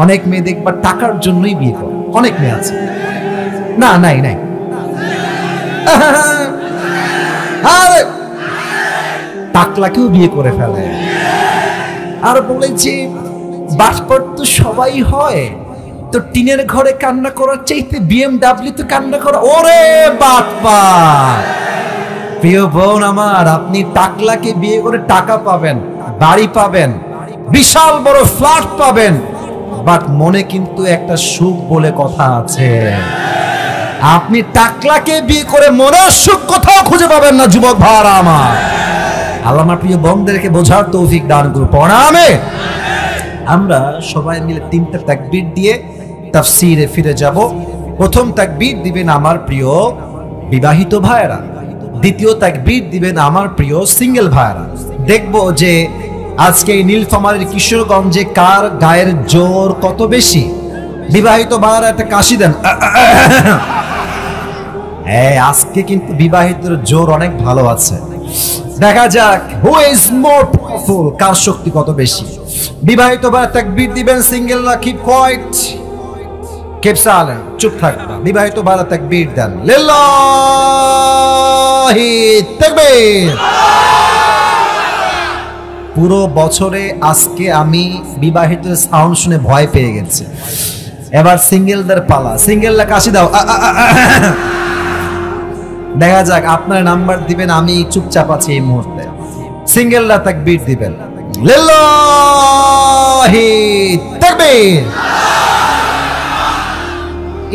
অনেক মেয়ে দেখবা টাকার জন্যই বিয়ে করে, অনেক মেয়ে আছে। না নাই নাই, আরে টাকলাকেও বিয়ে করে ফেলে। আর বলেছি বাসপট তো সবাই হয়, তো টিনের ঘরে কান্না করার চাইতে BMW তো কান্না করা। ওরে বাপ্পা, প্রিয় বোন আমার, আপনি টাকলাকে বিয়ে করে টাকা পাবেন, বাড়ি পাবেন, বিশাল বড় ফ্ল্যাট পাবেন, বাট মনে কিন্তু একটা সুখ বলে কথা আছে। আপনি টাকলাকে বিয়ে করে মনের সুখ কোথাও খুঁজে পাবেন না যুবক ভাইরা আমার। আল্লাহ আমার প্রিয় বোনদেরকে বোঝার তৌফিক দান করুন। পড়ামে আমরা সবাই মিলে 3টা তাকবীর দিয়ে তাফসীরে ফিরে যাব। প্রথম তাকবীর দিবেন আমার প্রিয় বিবাহিত ভাইরা, দ্বিতীয় তাকবীর দিবেন আমার প্রিয় সিঙ্গেল ভাইরা। দেখব যে আজকে এই নীলফামারীর কিশোরগঞ্জে কার গায়ের জোর কত বেশি। বিবাহিত ভাইরা একটা কাশি দেন। আজকে কিন্তু বিবাহিতের জোর অনেক ভালো আছে। দেখা যাক হু ইজ মোর পাওয়ারফুল, কার শক্তি কত বেশি। বিবাহিত ভাইরা তাকবীর দিবেন, সিঙ্গেলরা কিপ কোয়াইট, কিপ সাইলেন্ট, চুপ থাকবা। বিবাহিত ভাইরা তাকবীর দেন, লিল্লাহি তাকবীর। পুরো বছরে আজকে আমি বিবাহিতের সাউন্ড শুনে ভয় পেয়ে গেছি। এবার সিঙ্গেলদের পালা। সিঙ্গেলরা কাশি দাও। দেখা যাক আপনার নাম্বার দিবেন, আমি চুপচাপ আছি এই মুহূর্তে। সিঙ্গেলরা তাকবীর দিবেন, লিল্লাহি তাকবীর।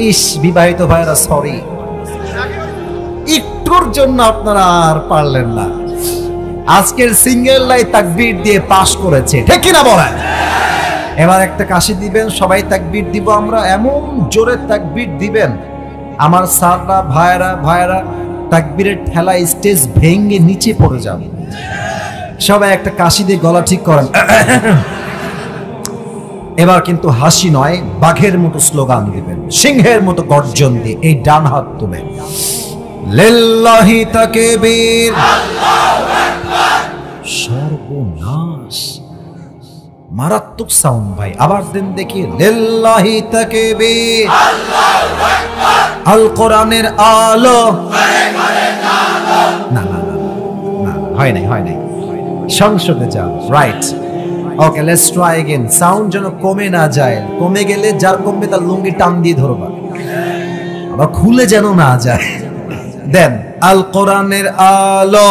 ইস বিবাহিত ভাইরা সরি, একটুর জন্য আপনারা আর পারলেন না। আজকের সিঙ্গেলরাই তাকবীর দিয়ে পাশ করেছে, ঠিক কিনা বলেন? এবার একটা কাশি দিবেন, সবাই তাকবীর দিব আমরা। এমন জোরে তাকবীর দিবেন আমার সাররা ভাইরা তাকবীরের ঠেলায় স্টেজ ভেঙে নিচে পড়ে যাবে। সবাই একটা কাশি দিয়ে গলা ঠিক করেন। এবার কিন্তু হাসি নয়, বাঘের মতো স্লোগান দিবেন, সিংহের মতো গর্জন দিয়ে এই ডান হাত তুলে লিল্লাহি তাকবীর। সর্বনাশ, মারাত্মক সাউন্ড ভাই, আবার দেন দেখি, লিল্লাহি তাকবীর। আল কোরআনের আলো। না না না, হয় নাই সংসদে যাও। Right, okay, let's try again. Sound যেন কমে না যায়, কমে গেলে যার কমবে তার লুঙ্গি টান দিয়ে ধরবা, আবার খুলে যেন না যায়। দেন আল কোরআনের আলো,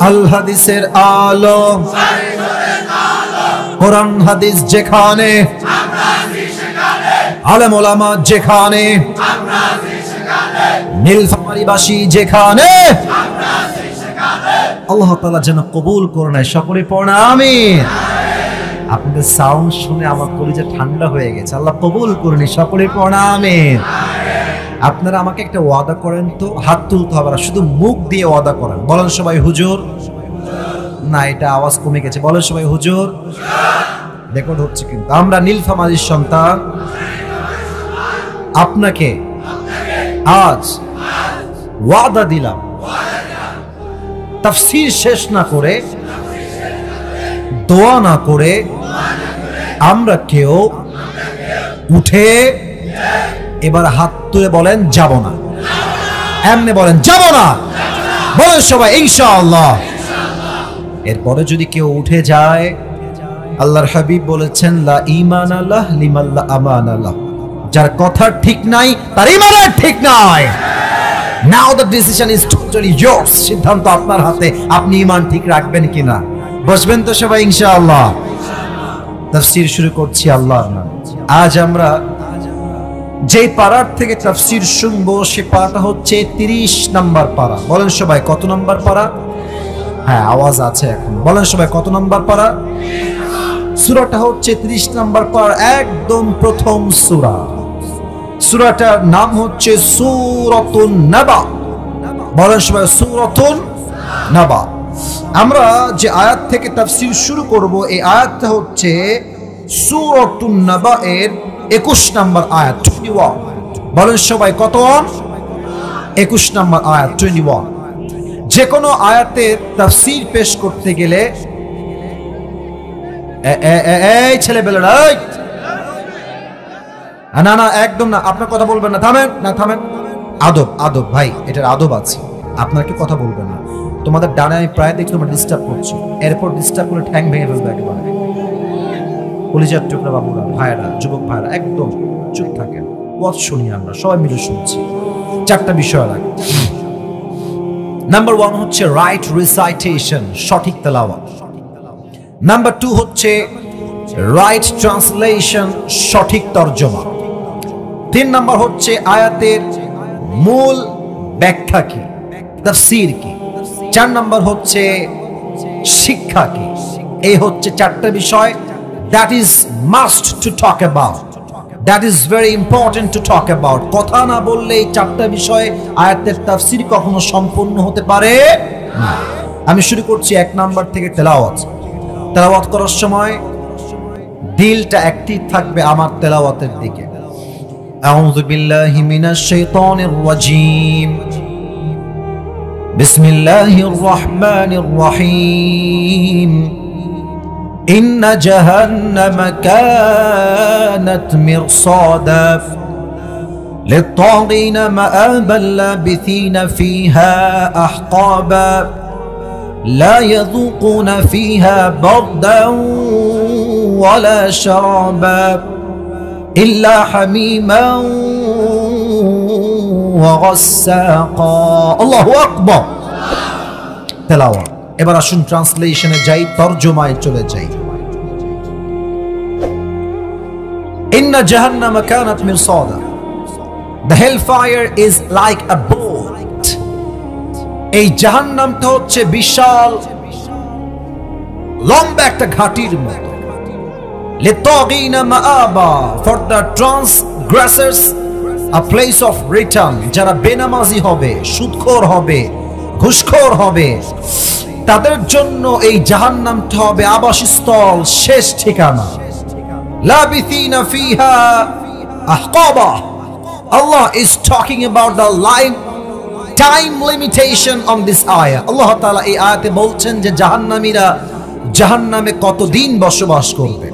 আল হাদিসের আলো, কোরআন হাদিস যেখানে, আলেম ওলামা যেখানে, নীলফামারীবাসী যেখানে, আল্লাহ তাআলা যেন কবুল করে নেয়। সকলে পড়না আমিন। আপনাদের সাউন্ড শুনে আমার কলিজা ঠান্ডা হয়ে গেছে। আল্লাহ কবুল করে নি, সকলে পড়না আমিন। আপনারা আমাকে একটা ওয়াদা করেন তো, হাত তুলতে হবে না, শুধু মুখ দিয়ে ওয়াদা করেন। বলেন সবাই হুজুর। না, এটা আওয়াজ কমে গেছে। বলেন সবাই হুজুর। রেকর্ড হচ্ছে কিন্তু। আমরা নীলফামারীর সন্তান আপনাকে আজ ওয়াদা দিলাম, তাফসীর শেষ না করে, দোয়া না করে আমরা কেউ উঠে এবার হাত তুলে বলেন যাব না। এমনি বলেন যাব না। বলেন সবাই ইনশাআল্লাহ। এরপরে যদি কেউ উঠে যায়, আল্লাহর হাবিব বলেছেন লা ঈমান আল্লাহ লিমান লা আমান আল্লাহ, যার কথা ঠিক নাই তার ঈমানের ঠিক নাই। Now the decision is totally yours। সিদ্ধান্ত আপনার হাতে, আপনি ঈমান ঠিক রাখবেন কিনা। বসবেন তো সবাই ইনশাআল্লাহ। তাফসীর শুরু করছি আল্লাহর নামে। আজ আমরা যে পারার থেকে তাফসীর শুনবো সে পারাটা হচ্ছে 30 নম্বর পারা। বলেন সবাই কত নম্বর পারা? হ্যাঁ, আওয়াজ আছে এখন। বলেন সবাই কত নম্বর পারা? সূরাটা হচ্ছে 30 নম্বর পারা, একদম প্রথম সূরা। সূরাটার নাম হচ্ছে সূরাতুন নাবা। বলেন সবাই সূরাতুন নাবা। আমরা যে আয়াত থেকে তাফসীর শুরু করব, এই আয়াতটা হচ্ছে সূরাতুন নাবা এর 21 নম্বর আয়াত, 21। বলেন সবাই কত? 21 নম্বর আয়াত, 21। যে কোনো আয়াতের তাফসীর পেশ করতে গেলে এই ছেলেবেলারা, না না একদম না, আপনার কথা বলবেন না, থামেন না, থামেন। আদব, আদব ভাই, এটার আদব আছে। আপনার কি কথা বলবেন না। তোমাদের ডানে আমি প্রায় দেখি তোমরা ডিস্টার্ব করছো, এরপর ডিস্টার্ব করে ঠ্যাং ভেঙে ফেলবে একেবারে। কলিজার টুকরা বাবুরা, ভাইরা, যুবক ভাইরা, একদম চুপ থাকেন। ওয়াজ শুনি, আমরা সবাই মিলে শুনছি। চারটা বিষয় লাগে। নাম্বার 1 হচ্ছে রাইট রিসাইটেশন, সঠিক তেলাওয়াত। নাম্বার 2 হচ্ছে রাইট ট্রান্সলেশন, সঠিক তর্জমা। 3 নাম্বার হচ্ছে আয়াতের মূল ব্যাখ্যা কি, তাফসীর কি। 4 নাম্বার হচ্ছে শিক্ষা কি। এই হচ্ছে চারটা বিষয়, that is must to talk about, that is very important to talk about। কথা না বললে এই চারটা বিষয়ে আয়াতের তাফসীর কখনো সম্পূর্ণ হতে পারে না। আমি শুরু করছি 1 নাম্বার থেকে। তেলাওয়াত। তেলাওয়াত করার সময় দিলটা অ্যাক্টিভ থাকবে আমার তেলাওয়াতের দিকে। আউযু বিল্লাহি মিনাশ শাইতানির রাজীম, বিসমিল্লাহির রহমানির রহিম। ইন্না জাহান্নামা কানাত মিরসাদা লিত-তাগিনা মাআবাল লাবিথিনা ফিহা আহকাবা লা ইয়াযুকুনা ফিহা বারদান ওয়ালা শারাবা ইল্লা হামিমান ওয়া গাসসাকা। আল্লাহু আকবার। তেলাওয়াত। এবার আসুন ট্রান্সলেশনে যাই, তরজমায় চলে যাই। ইন্না জাহান্নামা কানাত মিরসাদা, the hellfire is like a boat। এই জাহান্নামটা হচ্ছে বিশাল লম্বা একটা ঘাটির মতো। লিত-তাগিনা মাআবা, for the transgressors a place of return। যারা বেনামাজি হবে, সুদখোর হবে, ঘুষখোর হবে, তাদের জন্য এই জাহান্নামটা হবে আবাসস্থল, শেষ ঠিকানা। লাবিথিনা ফিহা আহকাবা। Allah is talking about the time limitation on this ayah। আল্লাহ তাআলা এই আয়াতে বলছেন যে জাহান্নামীরা জাহান্নামে কতদিন বসবাস করবে।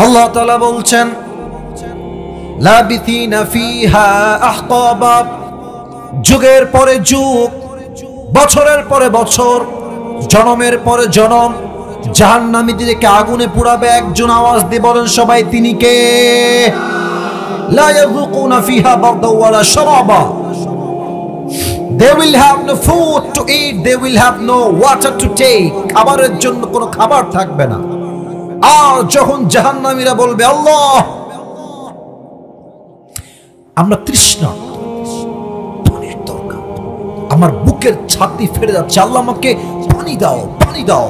আল্লাহ তাআলা বলছেন লাবিথিনা ফিহা আহকাবা, যুগের পরে যুগ, বছরের পরে বছর, জনমের পরে জনম জাহান্নামীদেরকে আগুনে পুড়াবে। একজন আওয়াজ দিয়ে বলেন সবাই, তিনি কে? লা ইয়াযুকুনা ফিহা বারদান ওয়ালা শারাবা, they will have no food to eat, they will have no water to take। খাবারের জন্য কোনো খাবার থাকবে না। আর যখন জাহান্নামীরা বলবে আল্লাহ আমরা তৃষ্ণা, পানির দরকার, আমার বুকের ছাতি ফেটে যাচ্ছে, আল্লাহ আমাকে পানি দাও, পানি দাও।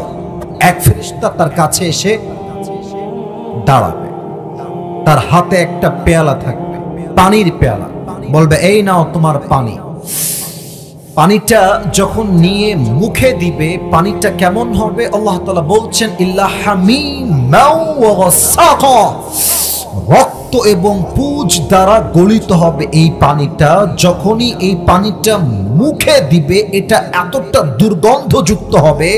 এক ফেরেশতা তার কাছে এসে দাঁড়াবে, তার হাতে একটা পেয়ালা থাকবে, পানির পেয়ালা, বলবে এই নাও তোমার পানি। পানিটা যখন নিয়ে মুখে দিবে, পানিটা কেমন হবে? আল্লাহ তাআলা বলছেন ইল্লা হামিমান ওয়া গাসসাকা, রক্ত এবং পুজ দ্বারা গলিত হবে এই পানিটা। যখনই এই পানিটা মুখে দিবে, এটা এতটা দুর্গন্ধযুক্ত হবে,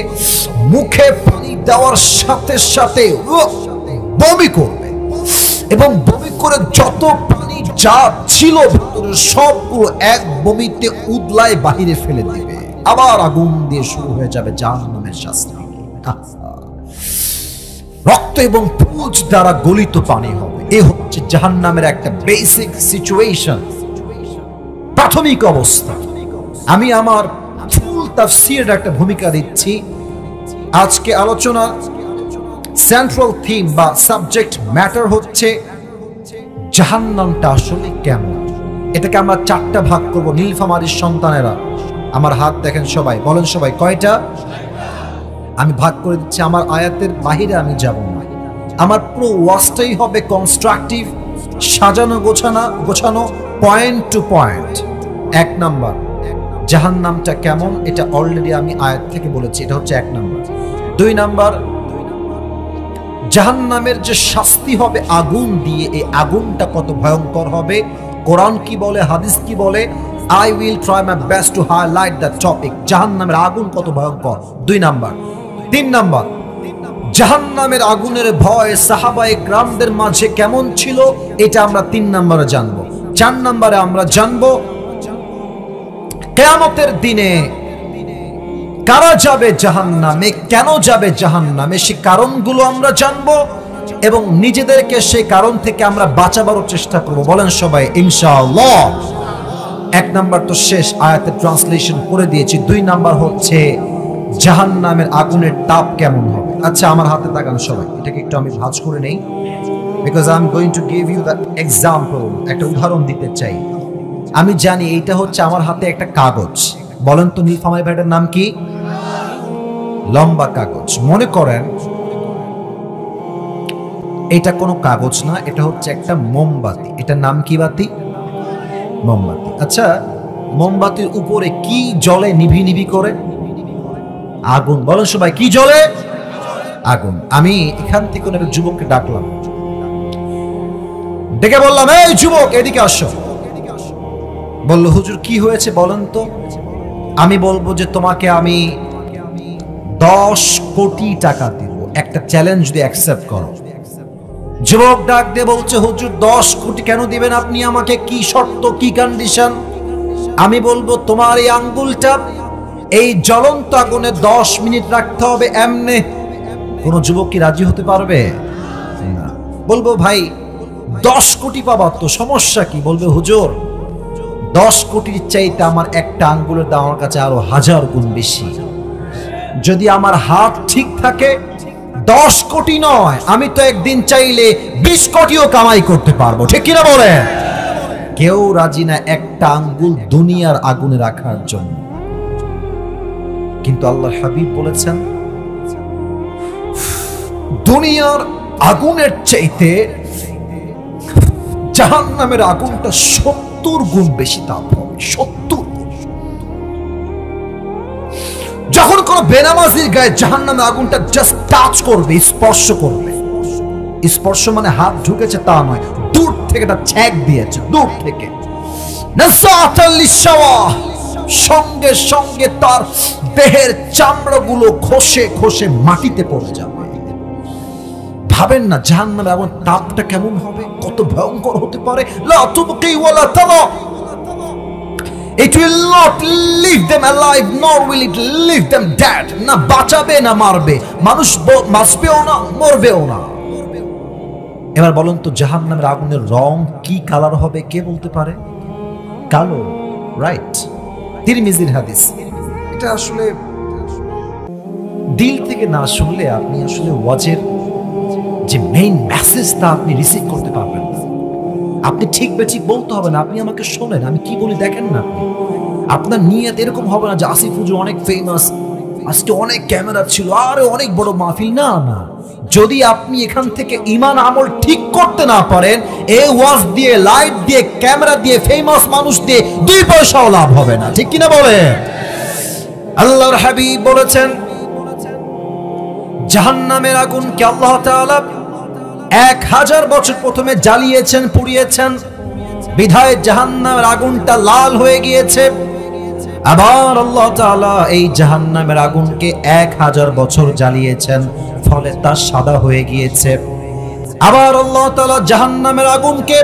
মুখে পানি দেওয়ার সাথে সাথে বমি করবে, এবং বমি করে যত পানি যা ছিল ভিতরে সবগুলো এক বমিতে উদলায় বাহিরে ফেলে দিবে। আবার আগুন দিয়ে শুরু হয়ে যাবে জাহান্নামের শাস্তি। রক্ত এবং পুজ দ্বারা গলিত পানি হবে। এ হচ্ছে জাহান্নামের একটা বেসিক সিচুয়েশন, প্রাথমিক অবস্থা। আমি আমার ফুল তাফসীরের একটা ভূমিকা দিচ্ছি। আজকে আলোচনা সেন্ট্রাল থিম বা সাবজেক্ট ম্যাটার হচ্ছে জাহান্নামটা আসলে কেমন। এটাকে আমরা চারটা ভাগ করব। নীলফামারীর সন্তানেরা আমার হাত দেখেন, সবাই বলেন, সবাই কয়টা? আমি ভাগ করে দিচ্ছি, আমার আয়াতের বাহিরে আমি যাব না। আমার পুরো ওয়াজটাই হবে কনস্ট্রাকটিভ, সাজানো গোছানো, পয়েন্ট টু পয়েন্ট। 1 নাম্বার, জাহান্নামটা কেমন, এটা অলরেডি আমি আয়াত থেকে বলেছি, এটা হচ্ছে 1 নাম্বার। 2 নাম্বার, জাহান্নামের যে শাস্তি হবে আগুন দিয়ে, এই আগুনটা কত ভয়ঙ্কর হবে, কোরআন কি বলে, হাদিস কি বলে। I will try my best to highlight that topic। জাহান্নামের আগুন কত ভয়ঙ্কর, 2 নাম্বার। 3 নাম্বার, জাহান্নামের আগুনের ভয় সাহাবায়ে কেরামদের মাঝে কেমন ছিল, এটা আমরা 3 নম্বরে জানবো। 4 নম্বরে আমরা জানবো কিয়ামতের দিনে কারা যাবে জাহান্নামে, কেন যাবে জাহান্নামে, সেই কারণগুলো আমরা জানবো এবং নিজেদেরকে সেই কারণ থেকে আমরা বাঁচাবার চেষ্টা করব। বলেন সবাই ইনশাআল্লাহ। 1 নাম্বার তো শেষ, আয়াতের ট্রান্সলেশন করে দিয়েছি। 2 নাম্বার হচ্ছে জাহান্নামের আগুনের তাপ কেমন হবে। আচ্ছা, আমার হাতে তাকান সবাই, এটাকে একটু আমি ভাঁজ করে নেই, because I am going to give you the example. একটা উদাহরণ দিতে চাই। আমি জানি এইটা হচ্ছে আমার হাতে একটা কাগজ। বলেন তো নীলফামারী ভাইটার নাম কি? লম্বা কাগজ। মনে করেন এটা কোনো কাগজ না, এটা হচ্ছে একটা মোমবাতি। এটার নাম কি বাতি? মোমবাতি। আচ্ছা, মোমবাতির উপরে কি জ্বলে নিভি নিভি করে? আগুন। বলেন সবাই, কি জ্বলে? আগুন। আমি এখান থেকে একটা যুবককে ডাকলাম, ডেকে বললাম, এই যুবক এদিকে আসো। বললো, হুজুর কি হয়েছে বলেন তো। আমি বলবো যে তোমাকে আমি 10 কোটি টাকা দিব একটা চ্যালেঞ্জ যদি অ্যাকসেপ্ট করো। যুবক ডাক দিয়ে বলছে, হুজুর 10 কোটি কেন দিবেন আপনি আমাকে, কি শর্ত, কি কন্ডিশন? আমি বলবো তোমার এই আঙ্গুলটা এই জ্বলন্ত আগুনে 10 মিনিট রাখতে হবে এমনে। কোন যুবক কি রাজি হতে পারবে না। বলবো ভাই 10 কোটি পাবার তো সমস্যা কি? বলবে হুজুর 10 কোটির চাইতে আমার একটা আঙ্গুলের দাম আমার কাছে আরো 1000 গুণ বেশি। যদি আমার হাত ঠিক থাকে 10 কোটি নয়, আমি তো একদিন চাইলে 20 কোটিও কামাই করতে পারবো, ঠিক কিনা বলে? কেউ রাজি না একটা আঙ্গুল দুনিয়ার আগুনে রাখার জন্য। কিন্তু আল্লাহর হাবিব বলেছেন দুনিয়ার আগুনের চাইতে জাহান্নামের আগুনটা 70 গুণ বেশি তাপ হবে। 70 গুণ। যখন কোন বেনামাজির গায়ে জাহান্নামের আগুনটা জাস্ট টাচ করবে, স্পর্শ করবে, স্পর্শ মানে হাত ঢুকেছে তা নয়, দূর থেকে এটা ছ্যাঁক দিয়েছে, দূর থেকে, সঙ্গে সঙ্গে তার দেহের চামড়াগুলো খসে খসে মাটিতে পড়ে যাবে। ভাবেন না জাহান্নামের আগুন তাপটা কেমন হবে, কত ভয়ঙ্কর হতে পারে। লা তুবকি ওয়ালা তারা, it will not leave them alive nor will it leave them dead। না বাঁচাবে না মারবে, মানুষ বাঁচবেও না মরবেও না। এবার বলুন তো জাহান্নামের আগুনের রং কি কালার হবে, কে বলতে পারে? কালো, রাইট। তিরমিজির হাদিস। এটা আসলে দিল থেকে না শুনলে আপনি আসলে ওয়াজের যে মেইন মেসেজটা আপনি রিসিভ করতে পারবেন না। আপনি ঠিক বেঠিক বলতে হবে না, আপনি আমাকে শোনেন, আমি কি বলি দেখেন না। আপনি আপনার নিয়ত এরকম হবে না যে আসিফ হুজুর অনেক ফেমাস, আজকে অনেক ক্যামেরা ছিল, আরে অনেক বড় মাহফিল। না না, যদি আপনি এখান থেকে ঈমান আমল ঠিক করতে না পারেন, এই ওয়াজ দিয়ে, লাইট দিয়ে, ক্যামেরা দিয়ে, ফেমাস মানুষ দিয়ে 2 পয়সাও লাভ হবে না, ঠিক কিনা বলে? আল্লাহর হাবিব বলেছেন জাহান্নামের আগুনকে আল্লাহ তাআলা 1000 বছর প্রথমে জ্বালিয়েছেন, পুড়িয়েছেন, বিধায় জাহান্নামের আগুনটা লাল হয়ে গিয়েছে। আবার আল্লাহ তাআলা এই জাহান্নামের আগুনকে 1000 বছর জ্বালিয়েছেন, ফলে তা সাদা হয়ে গিয়েছে। আবার আল্লাহ তাআলা জাহান্নামের আগুনকে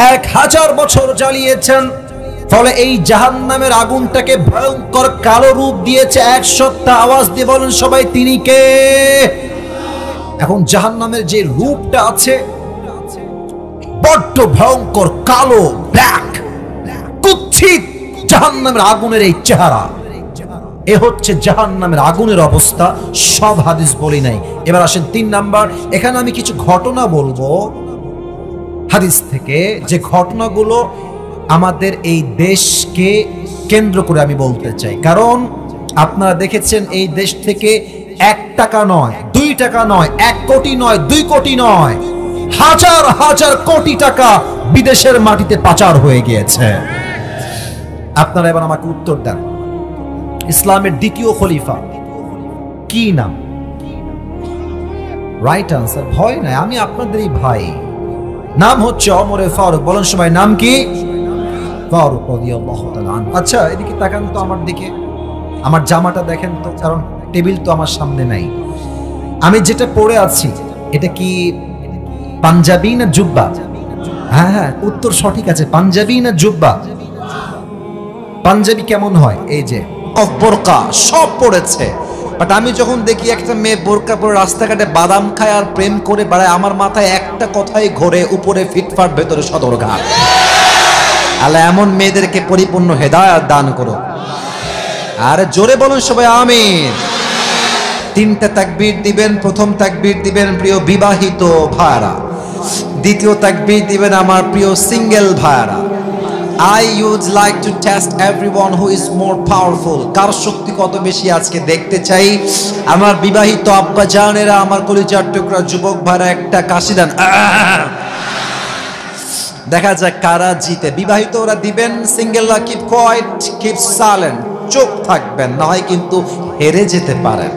1000 বছর জ্বালিয়েছেন, ফলে এই জাহান্নামের আগুনটাকে ভয়ঙ্কর কালো রূপ দিয়েছে। 100টা আওয়াজ দিয়ে বলেন সবাই, তিনি কে? এখন জাহান্নামের যে রূপটা আছে বড্ড ভয়ঙ্কর, কালো, ব্ল্যাক, কুৎসিত জাহান্নামের আগুনের এই চেহারা। এ হচ্ছে জাহান্নামের আগুনের অবস্থা। সব হাদিস বলি নাই। এবার আসেন 3 নাম্বার। এখানে আমি কিছু ঘটনা বলবো হাদিস থেকে, যে ঘটনাগুলো আমাদের এই দেশকে কেন্দ্র করে আমি বলতে চাই। কারণ আপনারা দেখেছেন এই দেশ থেকে 1 টাকা নয়, 2 টাকা নয়, 1 কোটি নয়, 2 কোটি নয়, হাজার হাজার কোটি টাকা বিদেশের মাটিতে পাচার হয়ে গিয়েছে। আপনারা এবার আমাকে উত্তর দেন, ইসলামের দ্বিতীয় খলিফা কি নাম? রাইট আনসার, ভয় নাই, আমি আপনাদেরই ভাই। নাম হচ্ছে ওমরে ফারুক। বলেন সবাই, নাম কি? ফারুক রাদিয়াল্লাহু তাআলা আনহু। আচ্ছা এদিকে তাকান তো আমার দিকে, আমার জামাটা দেখেন তো, কারণ টেবিল তো আমার সামনে নাই। আমি যেটা পরে আছি এটা কি পাঞ্জাবি না জুব্বা? হ্যাঁ হ্যাঁ, উত্তর সঠিক আছে। পাঞ্জাবি না জুব্বা? পাঞ্জাবি কেমন হয়? এই যে বোরকা সব পড়েছে, বাট আমি যখন দেখি একটা মেয়ে বোরকা পরে রাস্তাঘাটে বাদাম খায় আর প্রেম করে বেড়ায়, আমার মাথায় একটা কথাই ঘোরে, উপরে ফিটফাট ভেতরে সদরঘাট। আল্লাহ এমন মেয়েদেরকে পরিপূর্ণ হেদায়েত দান করো। আর জোরে বলুন সবাই আমিন। তিনটা তাকবীর দিবেন। প্রথম তাকবীর দিবেন প্রিয় বিবাহিত ভাইরা, দ্বিতীয় তাকবীর দিবেন আমার প্রিয় সিঙ্গেল ভাইরা। I would like to test everyone who is more powerful. কার শক্তি কত বেশি আজকে দেখতে চাই। আমার বিবাহিত আব্বা জানেরা, আমার কলিজার টুকরা যুবক ভাইরা একটা কাশি দেন। দেখা যাক কারা জিতে। বিবাহিত ওরা দিবেন, সিঙ্গেলরা কিপ কোয়াইট, কিপ সাইলেন্ট, চুপ থাকবেন, না হয় কিন্তু হেরে যেতে পারেন।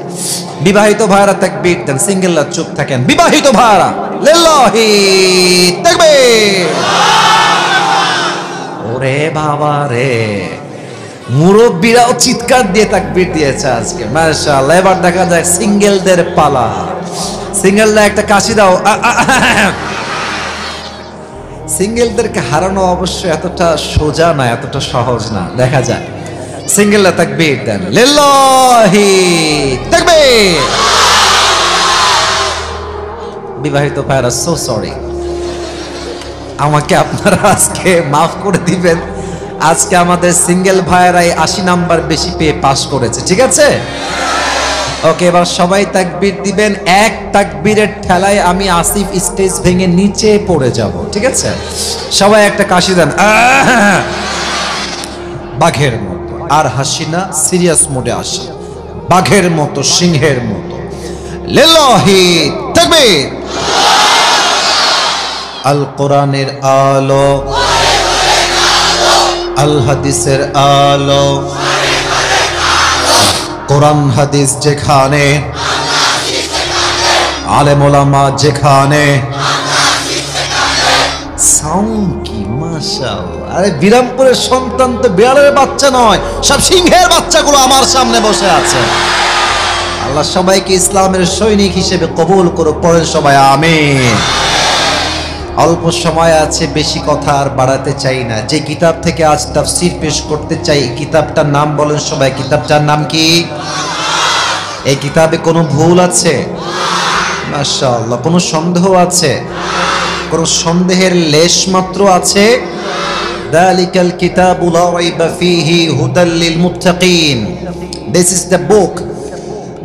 বিবাহিত ভাইরা তাকবীর দেন, সিঙ্গেলরা চুপ থাকেন। বিবাহিত ভাইরা লিল্লাহি তাকবীর। ওরে বাবা রে, মুরব্বীরাও চিৎকার দিয়ে তাকবীর দিয়েছে আজকে, মাশাআল্লাহ। এবার দেখা যায় সিঙ্গেলদের পালা। সিঙ্গেলরা একটা কাশি দাও। সিঙ্গেলদেরকে হারানো অবশ্য এতটা সোজা না, এতটা সহজ না। দেখা যায় সিঙ্গেলরা তাকবীর দেন, লিল্লাহি তাকবীর। বিবাহিত ভাইরা সো সরি, আমাকে আপনারা আজকে মাফ করে দিবেন। আজকে আমাদের সিঙ্গেল ভাইয়েরাই 80 নাম্বার বেশি পেয়ে পাস করেছে, ঠিক আছে? ওকে, এবার সবাই তাকবীর দিবেন। এক তাকবীরের ঠেলায় আমি আসিফ স্টেজ ভেঙে নিচে পড়ে যাব, ঠিক আছে? সবাই একটা কাশি দেন, বাঘের মতো। আর হাসি না, সিরিয়াস মোডে আসি, বাঘের মতো, সিংহের মতো। লিল্লাহি তাকবীর। আল কোরআনের আলো, আল হাদিসের আলো, কোরআন হাদিস যেখানে, আলেম ওলামা যেখানে। সাউন্ড কি মাশাআল্লাহ! আরে বিরামপুরের সন্তান তো বিড়ালের বাচ্চা নয়, সব সিংহের বাচ্চাগুলো আমার সামনে বসে আছে। আল্লাহ সবাইকে ইসলামের সৈনিক হিসেবে কবুল করো। পড়েন সবাই আমিন। অল্প সময় আছে, বেশি কথা আর বাড়াতে চাই না। যে কিতাব থেকে আজ তাফসীর পেশ করতে চাই, কিতাবটার নাম বলেন সবাই। কিতাবটার নাম কি? এই কিতাবে কোনো ভুল আছে? মাশাআল্লাহ। কোনো সন্দেহ আছে? কোনো সন্দেহের লেশ মাত্র আছে? যালিকাল কিতাবু লা রাইবা ফীহি হুদাল লিল মুত্তাকিন। This is the book,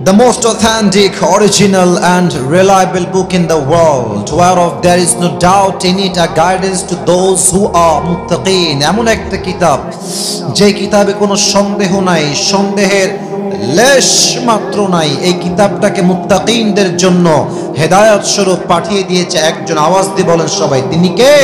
the most authentic, original and reliable book in the world, whereof there is no doubt in it, a guidance to those who are muttaqin. এমন একটা কিতাব যে কিতাবে কোনো সন্দেহ নাই, সন্দেহের লেশ মাত্র নাই। এই কিতাবটাকে মুত্তাকিনদের জন্য হেদায়েত স্বরূপ পাঠিয়ে দিয়েছে একজন। আওয়াজ দিয়ে বলেন সবাই, তিনি কে?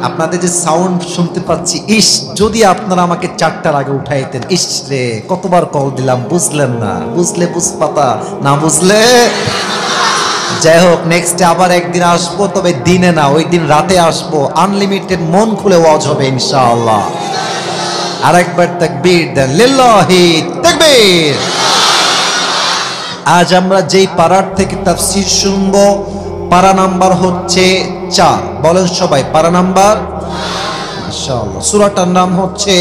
আপনাদের যে সাউন্ড শুনতে পাচ্ছি, ইস যদি আপনারা আমাকে 4টার আগে উঠাইতেন। ইস রে, কতবার কল দিলাম, বুঝলেন না। বুঝলে বুঝপাতা, না বুঝলে। যাই হোক, নেক্সটে আবার একদিন আসবো, তবে দিনে না, ওই দিন রাতে আসবো। আনলিমিটেড মন খুলে ওয়াজ হবে ইনশাআল্লাহ। আরেকবার তাকবীর দেন, লিল্লাহি তাকবীর। আজ আমরা যেই পারার থেকে তাফসীর শুনবো, পারা নাম্বার হচ্ছে 4। বলেন সবাই, পারা নাম্বার। মাশাআল্লাহ। সূরাটার নাম হচ্ছে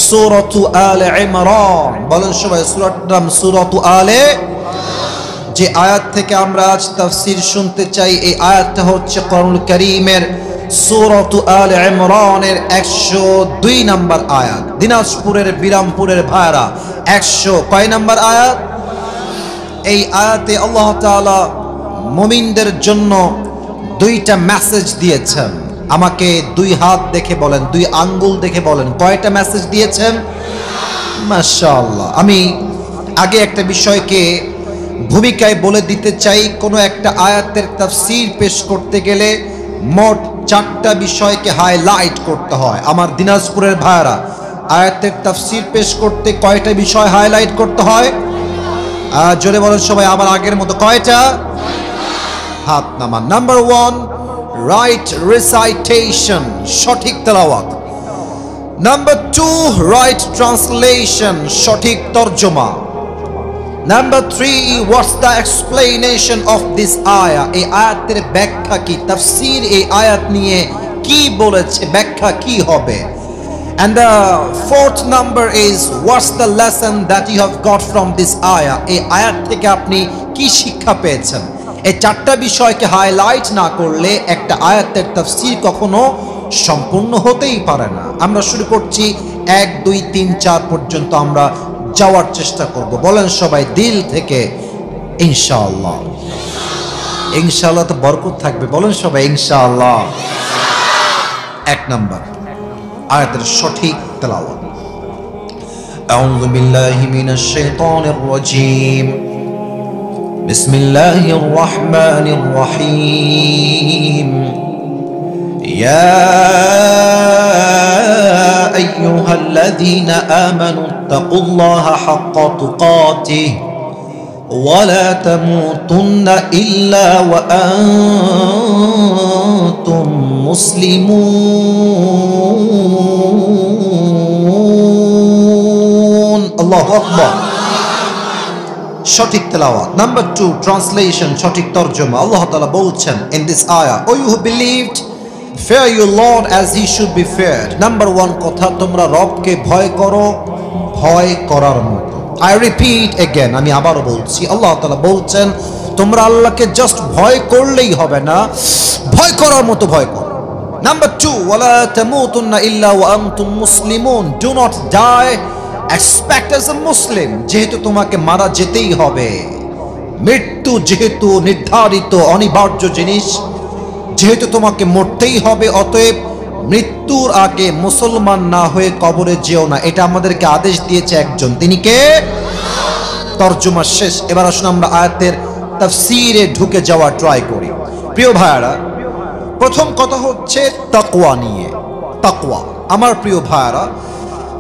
সূরাতু আলে ইমরান। বলেন সবাই, সূরাটার নাম সূরাতু আলে। যে আয়াত থেকে আমরা আজ তাফসীর শুনতে চাই, এই আয়াতটা হচ্ছে কোরআনুল কারীমের সূরাতু আলে ইমরানের 102 নাম্বার আয়াত। দিনাজপুরের বিরামপুরের ভাইরা 100 কয় নাম্বার আয়াত? এই আয়াতে আল্লাহ তাআলা মুমিনদের জন্য 2টা মেসেজ দিয়েছেন। আমাকে 2 হাত দেখে বলেন, 2 আঙ্গুল দেখে বলেন, কয়টা মেসেজ দিয়েছেন? মাশাআল্লাহ। আমি আগে একটা বিষয়কে ভূমিকায় বলে দিতে চাই। কোনো একটা আয়াতের তাফসীর পেশ করতে গেলে মোট 4টা বিষয়কে হাইলাইট করতে হয়। আমার দিনাজপুরের ভাইরা, আয়াতের তাফসীর পেশ করতে কয়টা বিষয় হাইলাইট করতে হয়? জোরে বলেন সবাই, আমার আগের মতো কয়টা? হাত নামান। নাম্বার 1, রাইট রিসাইটেশন, সঠিক তেলাওয়াত। নাম্বার 2, রাইট ট্রান্সলেশন, সঠিক তর্জমা। Number 3, what's the explanation of this ayah? এই আয়াতের ব্যাখ্যা কি? তাফসীর এই আয়াত নিয়ে কি বলেছে, ব্যাখ্যা কি হবে? And the fourth number is, what's the lesson that you have got from this ayah? এই আয়াত থেকে আপনি কি শিক্ষা পেয়েছেন? এই চারটা বিষয়কে হাইলাইট না করলে একটা আয়াতের তাফসীর কখনো সম্পূর্ণ হতেই পারে না। আমরা শুরু করছি 1 2 3 4 পর্যন্ত আমরা যাওয়ার চেষ্টা করব। বলেন সবাই দিল থেকে ইনশাআল্লাহ। ইনশাআল্লাহ তো বরকত থাকবে, বলেন সবাই ইনশাআল্লাহ। 1 নাম্বার আয়াতের সঠিক তেলাওয়াত। আউযু বিল্লাহি মিনাশ শাইতানির রাজীম। বিসমিল্লাহির রহমানির রহিম। ইয়া আইয়ুহাল্লাযীনা আমানু তাকুল্লাহা হাক্কা তুকাতিহি ওয়া লা তামুতুন্না ইল্লা ওয়া আনতুম মুসলিমুন। আল্লাহু আকবার। সঠিক তেলাওয়াত। নাম্বার 2, ট্রান্সলেশন, সঠিক তরজমা। আল্লাহ তাআলা বলছেন in this ayah, O you who believed, fear your Lord as he should be feared. Number 1 কথা, তোমরা রবকে ভয় করো ভয় করার মতো। I repeat again, আমি আবারও বলছি, আল্লাহ তাআলা বলছেন তোমরা আল্লাহকে জাস্ট ভয় করলেই হবে না, ভয় করার মতো ভয় করো। নাম্বার 2, ওয়ালা তামুতুন্না ইল্লা ওয়া আনতুম মুসলিমুন। Do not die except as a Muslim। যেহেতু তোমাকে মারা যেতেই হবে, মৃত্যু যেহেতু নির্ধারিত অনিবার্য জিনিস, যেহেতু তোমাকে মরতেই হবে, অতএব মৃত্যুর আগে মুসলমান না হয়ে কবরে যেও না। এটা আমাদেরকে আদেশ দিয়েছে একজন, তিনি কে? তরজমা শেষ। এবার আসুন আমরা আয়াতের তাফসীরে ঢুকে যাওয়া ট্রাই করি। প্রিয় ভাইরা, প্রথম কথা হচ্ছে তাকওয়া নিয়ে। তাকওয়া, আমার প্রিয় ভাইরা,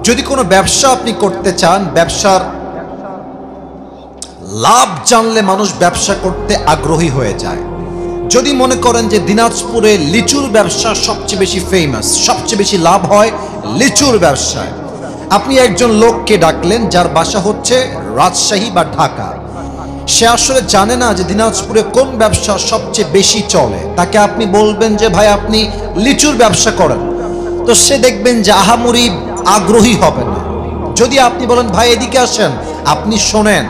যদি কোনো ব্যবসা আপনি করতে চান, ব্যবসার লাভ জানলে মানুষ ব্যবসা করতে আগ্রহী হয়ে যায়। যদি মনে করেন যে দিনাজপুরে লিচুর ব্যবসা সবচেয়ে বেশি ফেমাস, সবচেয়ে বেশি লাভ হয় লিচুর ব্যবসায়, আপনি একজন লোককে ডাকলেন যার বাসা হচ্ছে রাজশাহী বা ঢাকা, সে আসলে জানে না যে দিনাজপুরে কোন ব্যবসা সবচেয়ে বেশি চলে। তাকে আপনি বলবেন যে ভাই আপনি লিচুর ব্যবসা করেন, তো সে দেখবেন যে আহামরি আগ্রহী হবে না। যদি আপনি বলেন ভাই এদিকে আসেন, আপনি শোনেন,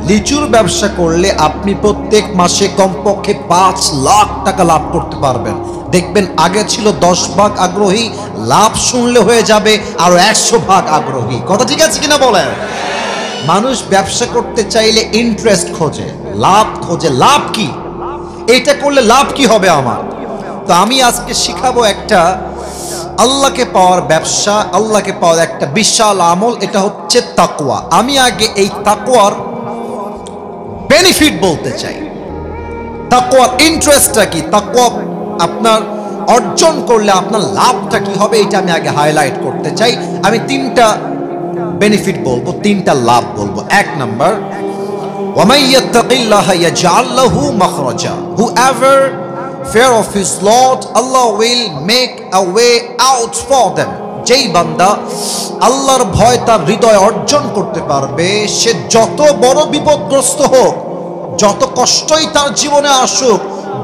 লিচুর ব্যবসা করলে আপনি প্রত্যেক মাসে কমপক্ষে 5 লাখ টাকা লাভ করতে পারবেন। দেখবেন আগে ছিল 10 ভাগ আগ্রহী, লাভ শুনলে হয়ে যাবে আরো 100 ভাগ আগ্রহী। কথা ঠিক আছে কিনা বলেন? মানুষ ব্যবসা করতে চাইলে ইন্টারেস্ট খোঁজে, লাভ খোঁজে। লাভ কি? এটা করলে লাভ কি হবে আমার? তো আমি আজকে শিখাবো একটা আল্লাহকে পাওয়ার ব্যবসা, আল্লাহকে পাওয়ার একটা বিশাল আমল, এটা হচ্ছে তাকওয়া। আমি আগে এই তাকওয়ার বেনিফিট বলতে চাই। তাকওয়ার ইন্টারেস্টটা কি, তাকওয়া আপনার অর্জন করলে আপনার লাভটা কি হবে, এটা আমি আগে হাইলাইট করতে চাই। আমি 3টা বেনিফিট বলবো, 3টা লাভ বলবো। 1 নাম্বার, ওয়ামাই ইয়াত্তাকিল্লাহা ইয়াজআল লাহু মাখরাজা। Whoever fear of his Lord, Allah will make a way out for them. যেই বান্দা আল্লাহর ভয় তার হৃদয়ে অর্জন করতে পারবে, সে যত বড় বিপদগ্রস্ত হোক, যত কষ্টই তার জীবনে আসুক,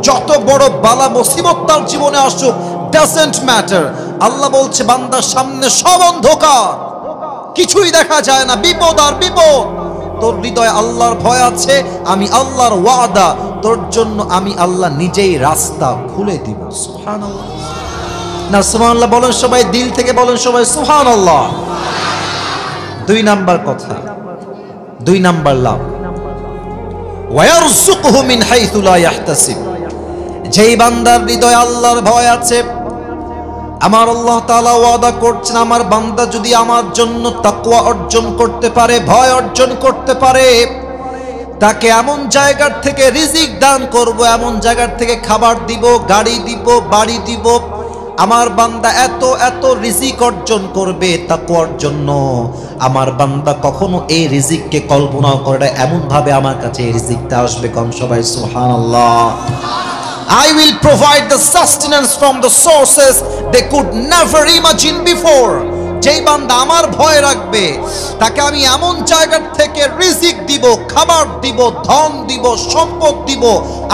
যত বড় বালা মুসিবত তার জীবনে আসুক, ডাজন্ট ম্যাটার। আল্লাহ বলছে বান্দার সামনে সব অন্ধকার, কিছুই দেখা যায় না, বিপদ আর বিপদ। তোর হৃদয়ে আল্লাহর ভয় আছে, আমি আল্লাহর ওয়াদা, তোর জন্য আমি আল্লাহ নিজেই রাস্তা খুলে দিব। সুবহানাল্লাহ না সুবহানাল্লাহ বলেন সবাই, দিল থেকে বলেন সবাই সুবহানাল্লাহ। 2 নাম্বার কথা, 2 নাম্বার লাভ, ওয়ায়ারযুকুহু মিন হাইথু লা ইয়াহতাসিব। যেই বান্দার হৃদয়ে আল্লাহর ভয় আছে, আমার আল্লাহ তাআলা ওয়াদা করছেন, আমার বান্দা যদি আমার জন্য তাকওয়া অর্জন করতে পারে, ভয় অর্জন করতে পারে, তাকে এমন জায়গার থেকে রিজিক দান করব, এমন জায়গার থেকে খাবার দিব, গাড়ি দিব, বাড়ি দিব। আমার বান্দা এত এত রিজিক অর্জন করবে তাকওয়ার জন্য। আমার বান্দা কখনো এই রিজিককে কল্পনা করে না, এমন ভাবে আমার কাছে এই রিজিকটা আসবে। কোন সবাই সুবহানাল্লাহ। I will provide the sustenance from the sources they could never imagine before. যেই বান্দা আমার ভয় রাখবে তাকে আমি এমন জায়গা থেকে রিজিক দিব, খাবার দিব, ধন দিব, সম্পদ দিব,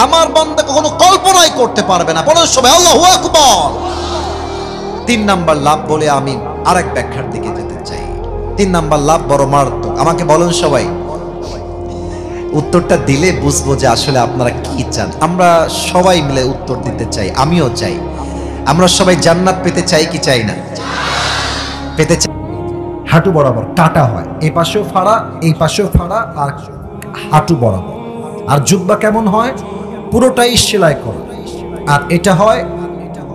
আমার বান্দা কখনো কল্পনাই করতে পারবে না। বলেন সবাই আল্লাহু আকবার। 3 নাম্বার লাভ বলে আমি আরেক ব্যাখ্যার দিকে যেতে চাই। 3 নাম্বার লাভ বড় মারাত্মক। আমাকে বলেন সবাই, উত্তরটা দিলে বুঝবো যে আসলে আপনারা কি চান। আমরা সবাই মিলে উত্তর দিতে চাই, আমিও চাই। আমরা সবাই জান্নাত পেতে চাই কি চাই না? পেতে চাই। হাঁটু বরাবর কাটা হয়, এই পাশেও ফাড়া, এই পাশেও ফাড়া, আর হাঁটু বরাবর। আর জুব্বা কেমন হয়? পুরোটাই সেলাই করা, আর এটা হয়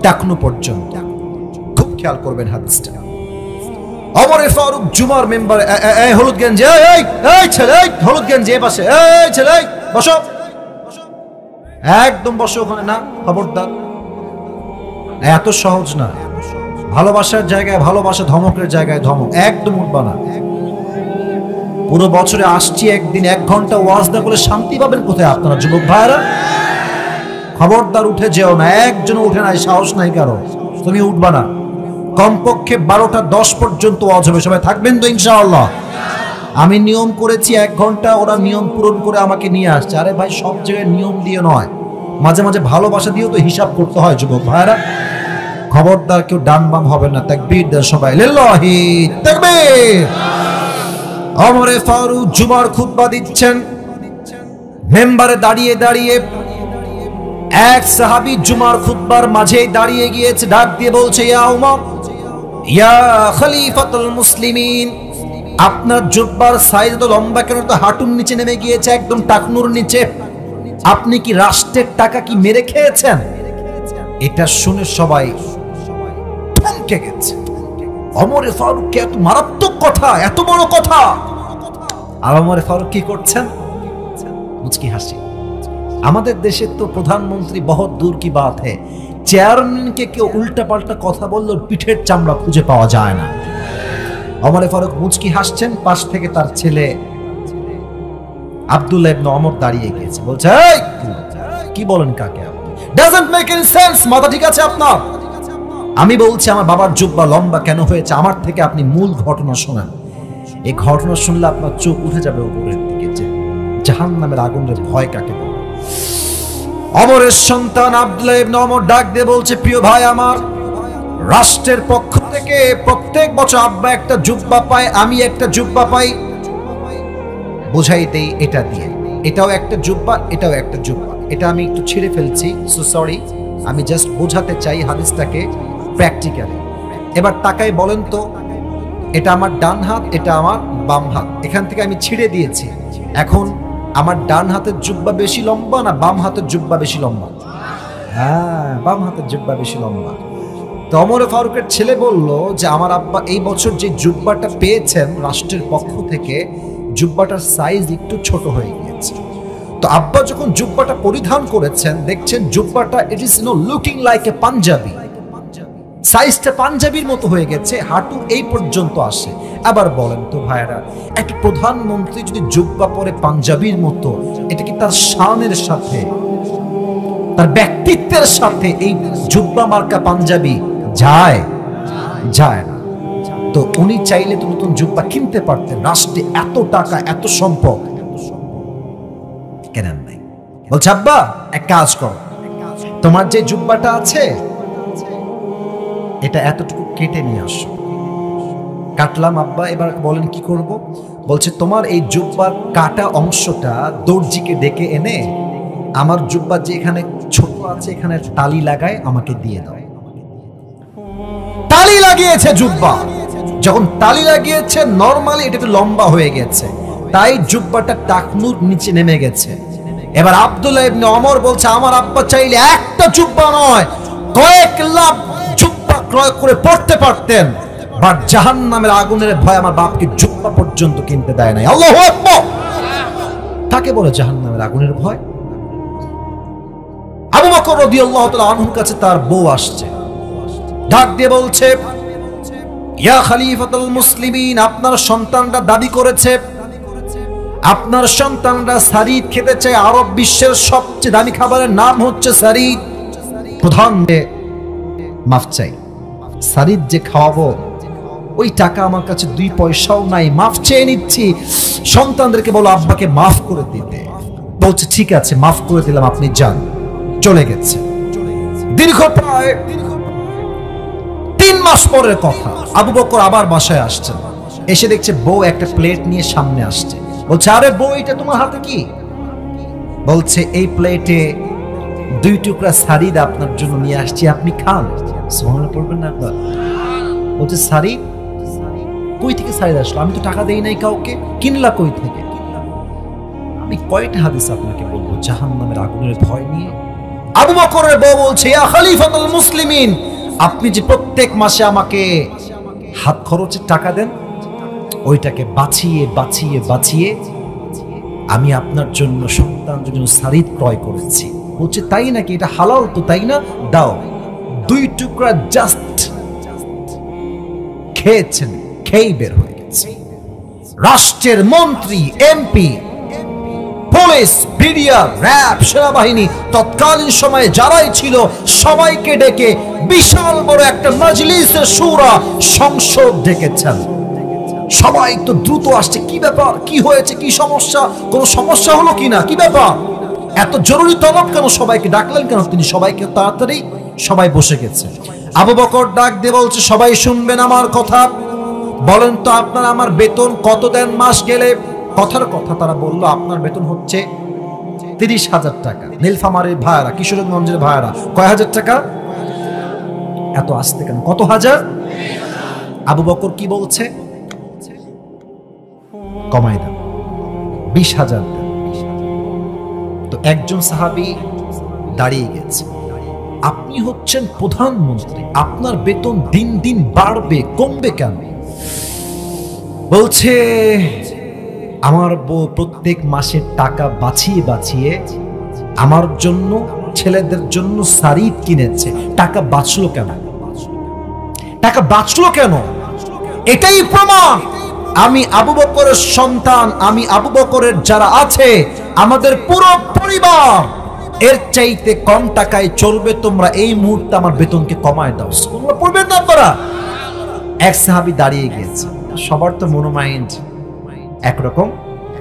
টাকনু পর্যন্ত। খুব খেয়াল করবেন হাদিসটা। ওমর ফারুক জুমার মেম্বার, এই হলুদ গেঞ্জি, এই ছেলে, এই হলুদ গেঞ্জি এ পাশে, এই ছেলে বসো, একদম বসো ওখানে, না খবরদার। এত সহজ না। ভালোবাসার জায়গায় ভালোবাসা, ধমকের জায়গায় ধমক, একদম উঠবা না। পুরো বছরে আসছি একদিন 1 ঘন্টা ওয়াজ না করে শান্তি পাবেন কোথায় আপনারা যুবক ভাইরা? খবরদার উঠে যেও না, একজন উঠে নাই, সাহস নাই কারো, তুমি উঠবা না। কমপক্ষে 12টা 10 পর্যন্ত ওয়াজ হবে, সবাই থাকবেন তো ইনশাআল্লাহ? আমি নিয়ম করেছি 1 ঘন্টা, ওরা নিয়ম পূরণ করে আমাকে নিয়ে আসছে। আরে ভাই, সব জায়গায় নিয়ম দিয়ে নয়, মাঝে মাঝে ভালোবাসা দিয়েও তো হিসাব করতে হয় যুবক ভাইরা। খবরদার কেউ ডান বাম হবে না। তাকবীর দেন সবাই, লিল্লাহি তাকবীর। ওমর ফারুক জুমার খুতবা দিচ্ছেন, মেম্বারে দাঁড়িয়ে দাঁড়িয়ে এক সাহাবী জুমার খুতবার মাঝে দাঁড়িয়ে গিয়েছে, ডাক দিয়ে বলছে, ইয়া উমর, ইয়া খলিফাতুল মুসলিমিন, আপনার জুব্বার সাইজ তো লম্বা কেন, তো হাঁটুর নিচে নেমে গিয়েছে, একদম টাকনুর নিচে। আপনি কি রাষ্ট্রের টাকা কি মেরে খেয়েছেন? এটা শুনে সবাই থমকে গেছে। ওমর ফারুক এত মারাত্মক কথা, এত বড় কথা। আর ওমর ফারুক কি করছেন? মুচকি হাসি। আমাদের দেশের তো প্রধানমন্ত্রী বহুত দূর কি বাত হে, চেয়ারম্যানকে কেউ উল্টা পাল্টা কথা বললে পিঠের চামড়া খুঁজে পাওয়া যায় না। ওমর ফারুক মুচকি হাসছেন, পাশ থেকে তার ছেলে আব্দুল্লাহ ইবনে ওমর দাঁড়িয়ে গিয়েছে, বলছে, এই কি বলেন কাকে আপনি? ডাজন্ট মেক এনি সেন্স, মাথা ঠিক আছে আপনার? আমি বলছি আমার বাবার জুব্বা লম্বা কেন হয়েছে, আমার থেকে আপনি মূল ঘটনা শোনান। এই ঘটনা শুনলে আপনার চোখ উঠে যাবে উপরের দিকে, যে জাহান্নামের আগুনের ভয় কাকে বলে। ওমরের সন্তান আব্দুল্লাহ ইবনে ওমর ডাক দিয়ে বলছে, প্রিয় ভাই আমার, রাষ্ট্রের পক্ষ থেকে প্রত্যেক বছর আব্বা একটা জুব্বা পায়, আমি একটা জুব্বা পাই, বোঝাই দেই এটা দিয়ে। এটাও একটা জুব্বা, এটাও একটা জুব্বা। এটা আমি একটু ছিঁড়ে ফেলছি, সো সরি। আমি জাস্ট বোঝাতে চাই হাদিসটাকে প্র্যাকটিক্যালি। এবার তাকাই বলেন তো, এটা আমার ডান হাত, এটা আমার বাম হাত, এখান থেকে আমি ছিঁড়ে দিয়েছি। এখন আমার ডান হাতের জুব্বা বেশি লম্বা না বাম হাতের জুব্বা বেশি লম্বা? হ্যাঁ, বাম হাতের জুব্বা বেশি লম্বা। তো ওমর ফারুকের ছেলে বলল যে আমার আব্বা এই বছর যে জুব্বাটা পেয়েছেন রাষ্ট্রের পক্ষ থেকে, জুব্বাটার সাইজ একটু ছোট হয়ে গিয়েছে। তো আব্বা যখন জুব্বাটা পরিধান করেছেন, দেখছেন জুব্বাটা it is looking like a panjabi, সাইজটা পাঞ্জাবির মতো হয়ে গেছে, হাঁটু এই পর্যন্ত আসে। আবার বলেন তো ভাইরা, একটা প্রধানমন্ত্রী যদি জুব্বা পরে পাঞ্জাবির মতো, এটা কি তার শানের সাথে, তার ব্যক্তিত্বের সাথে এই জুব্বা মার্কা পাঞ্জাবি যায়? যায় না। তো উনি চাইলে তো নতুন জুব্বা কিনতে পারতেন, রাষ্ট্রে এত টাকা, এত সম্পদ, কেনেন নাই। বলছে, আব্বা এক কাজ কর, তোমার যে জুব্বাটা আছে এটা এতটুকু কেটে নিয়ে আসো। কাটলাম আব্বা, এবার বলেন কি করব? বলছে, তোমার এই জুব্বার কাটা অংশটা দর্জিকে ডেকে এনে আমার জুব্বা যে এখানে ছোট আছে এখানে তালি লাগায় আমাকে দিয়ে দাও। তালি লাগিয়েছে জুব্বা, যখন তালি লাগিয়েছে নরমালি এটা একটু লম্বা হয়ে গেছে, তাই জুব্বাটা টাকনুর নিচে নেমে গেছে। এবার আব্দুল্লাহ ইবনে ওমর বলছে, আমার আব্বা চাইলে একটা জুব্বা নয় কয়েক লাখ জুব্বা ক্রয় করে পড়তে পারতেন, বাট জাহান্নামের আগুনের ভয় আমার বাপকে জুব্বা পর্যন্ত কিনতে দেয় নাই। আল্লাহু আকবার। তাকে বলে জাহান্নামের আগুনের ভয়। আবু বকর রাদিয়াল্লাহু তাআলা আনহুর কাছে তার বউ আসছে, ডাক দিয়ে বলছে, ইয়া খলিফাতুল মুসলিমিন, আপনার সন্তানরা দাবি করেছে আপনার সন্তানরা সারিদ খেতে চায়, আরব বিশ্বের সবচেয়ে দামি খাবারের নাম হচ্ছে সারিদ। প্রধান মাফ চাই, সারিদ যে খাওয়াবো ওই টাকা আমার কাছে 2 পয়সাও নাই, মাফ চেয়ে নিচ্ছি। সন্তানদেরকে বলো আব্বাকে মাফ করে দিতে। বলছে ঠিক আছে, মাফ করে দিলাম, আপনি যান। চলে গেছে। দীর্ঘ প্রায় 3 মাস পরের কথা, আবু বকর আবার বাসায় আসছেন। এসে দেখছে বউ একটা প্লেট নিয়ে সামনে আসছে। বলছে আরে বউ, এটা তোমার হাতে কি? বলছে এই প্লেটে 2 টুকরা সারিদ আপনার জন্য নিয়ে আসছি, আপনি খান। সুবহানাল্লাহ পড়বেন না একবার? বলছে সারিদ? কই থেকে সারিদ আসলো? আমি তো টাকা দেই নাই কাউকে, কিনলা কই থেকে? আমি কয়টা হাদিস আপনাকে বলবো জাহান্নামের আগুনের ভয় নিয়ে? আবু বকরের বউ বলছে ইয়া খলিফাতুল মুসলিমিন, আপনি যে প্রত্যেক মাসে আমাকে হাত খরচের টাকা দেন, ওইটাকে বাঁচিয়ে বাঁচিয়ে বাঁচিয়ে আমি আপনার জন্য সন্তানদের জন্য সারিদ ক্রয় করেছি। বলছে তাই নাকি? এটা হালাল তো, তাই না? দাও। 2 টুকরা জাস্ট খেয়েছেন, খেয়ে বের হয়ে গেছে। রাষ্ট্রের মন্ত্রী, এমপি, পুলিশ, বিডিআর, র‍্যাব, সেনাবাহিনী তৎকালীন সময়ে যারাই ছিল সবাইকে ডেকে বিশাল বড় একটা মজলিসে শুরা সংসদ ডেকেছেন। সবাই তো দ্রুত আসছে, কি ব্যাপার, কি হয়েছে, কি সমস্যা, কোন সমস্যা হলো কিনা, কি ব্যাপার, এত জরুরি তলব কেন, সবাইকে ডাকলেন কেন তিনি? সবাইকে তাড়াতাড়ি সবাই বসে গেছে। আবু বকর ডাক দিয়ে বলছে সবাই শুনবেন আমার কথা, বলেন তো আপনারা আমার বেতন কত দেন মাস গেলে? কথার কথা তারা বলল আপনার বেতন হচ্ছে 30,000 টাকা। নীলফামারীর ভাইরা, কিশোরগঞ্জের ভাইরা, কয় হাজার টাকা? এত আসতে কেন, কত হাজার? আবু বকর কি বলছে? কমাই দেন, 20,000 দেন। তো একজন সাহাবী দাঁড়িয়ে গেছে, আপনি হচ্ছেন প্রধানমন্ত্রী, আপনার বেতন দিন দিন বাড়বে, কমবে কেন? বলছে আমার বউ প্রত্যেক মাসে টাকা বাঁচিয়ে বাঁচিয়ে আমার জন্য, ছেলেদের জন্য সারিদ কিনেছে। টাকা বাঁচলো কেন? টাকা বাঁচলো কেন? এটাই প্রমাণ আমি আবু বকরের সন্তান, আমি আবু বকরের যারা আছে, আমাদের পুরো পরিবার এর চাইতে কম টাকায় চলবে। তোমরা এই মুহূর্তে আমার বেতনকে কমায় দাও। তোমরা পড়বেন না আপনারা? এক সাহাবী দাঁড়িয়ে গিয়েছে। সবার তো মনোমাইন্ড একরকম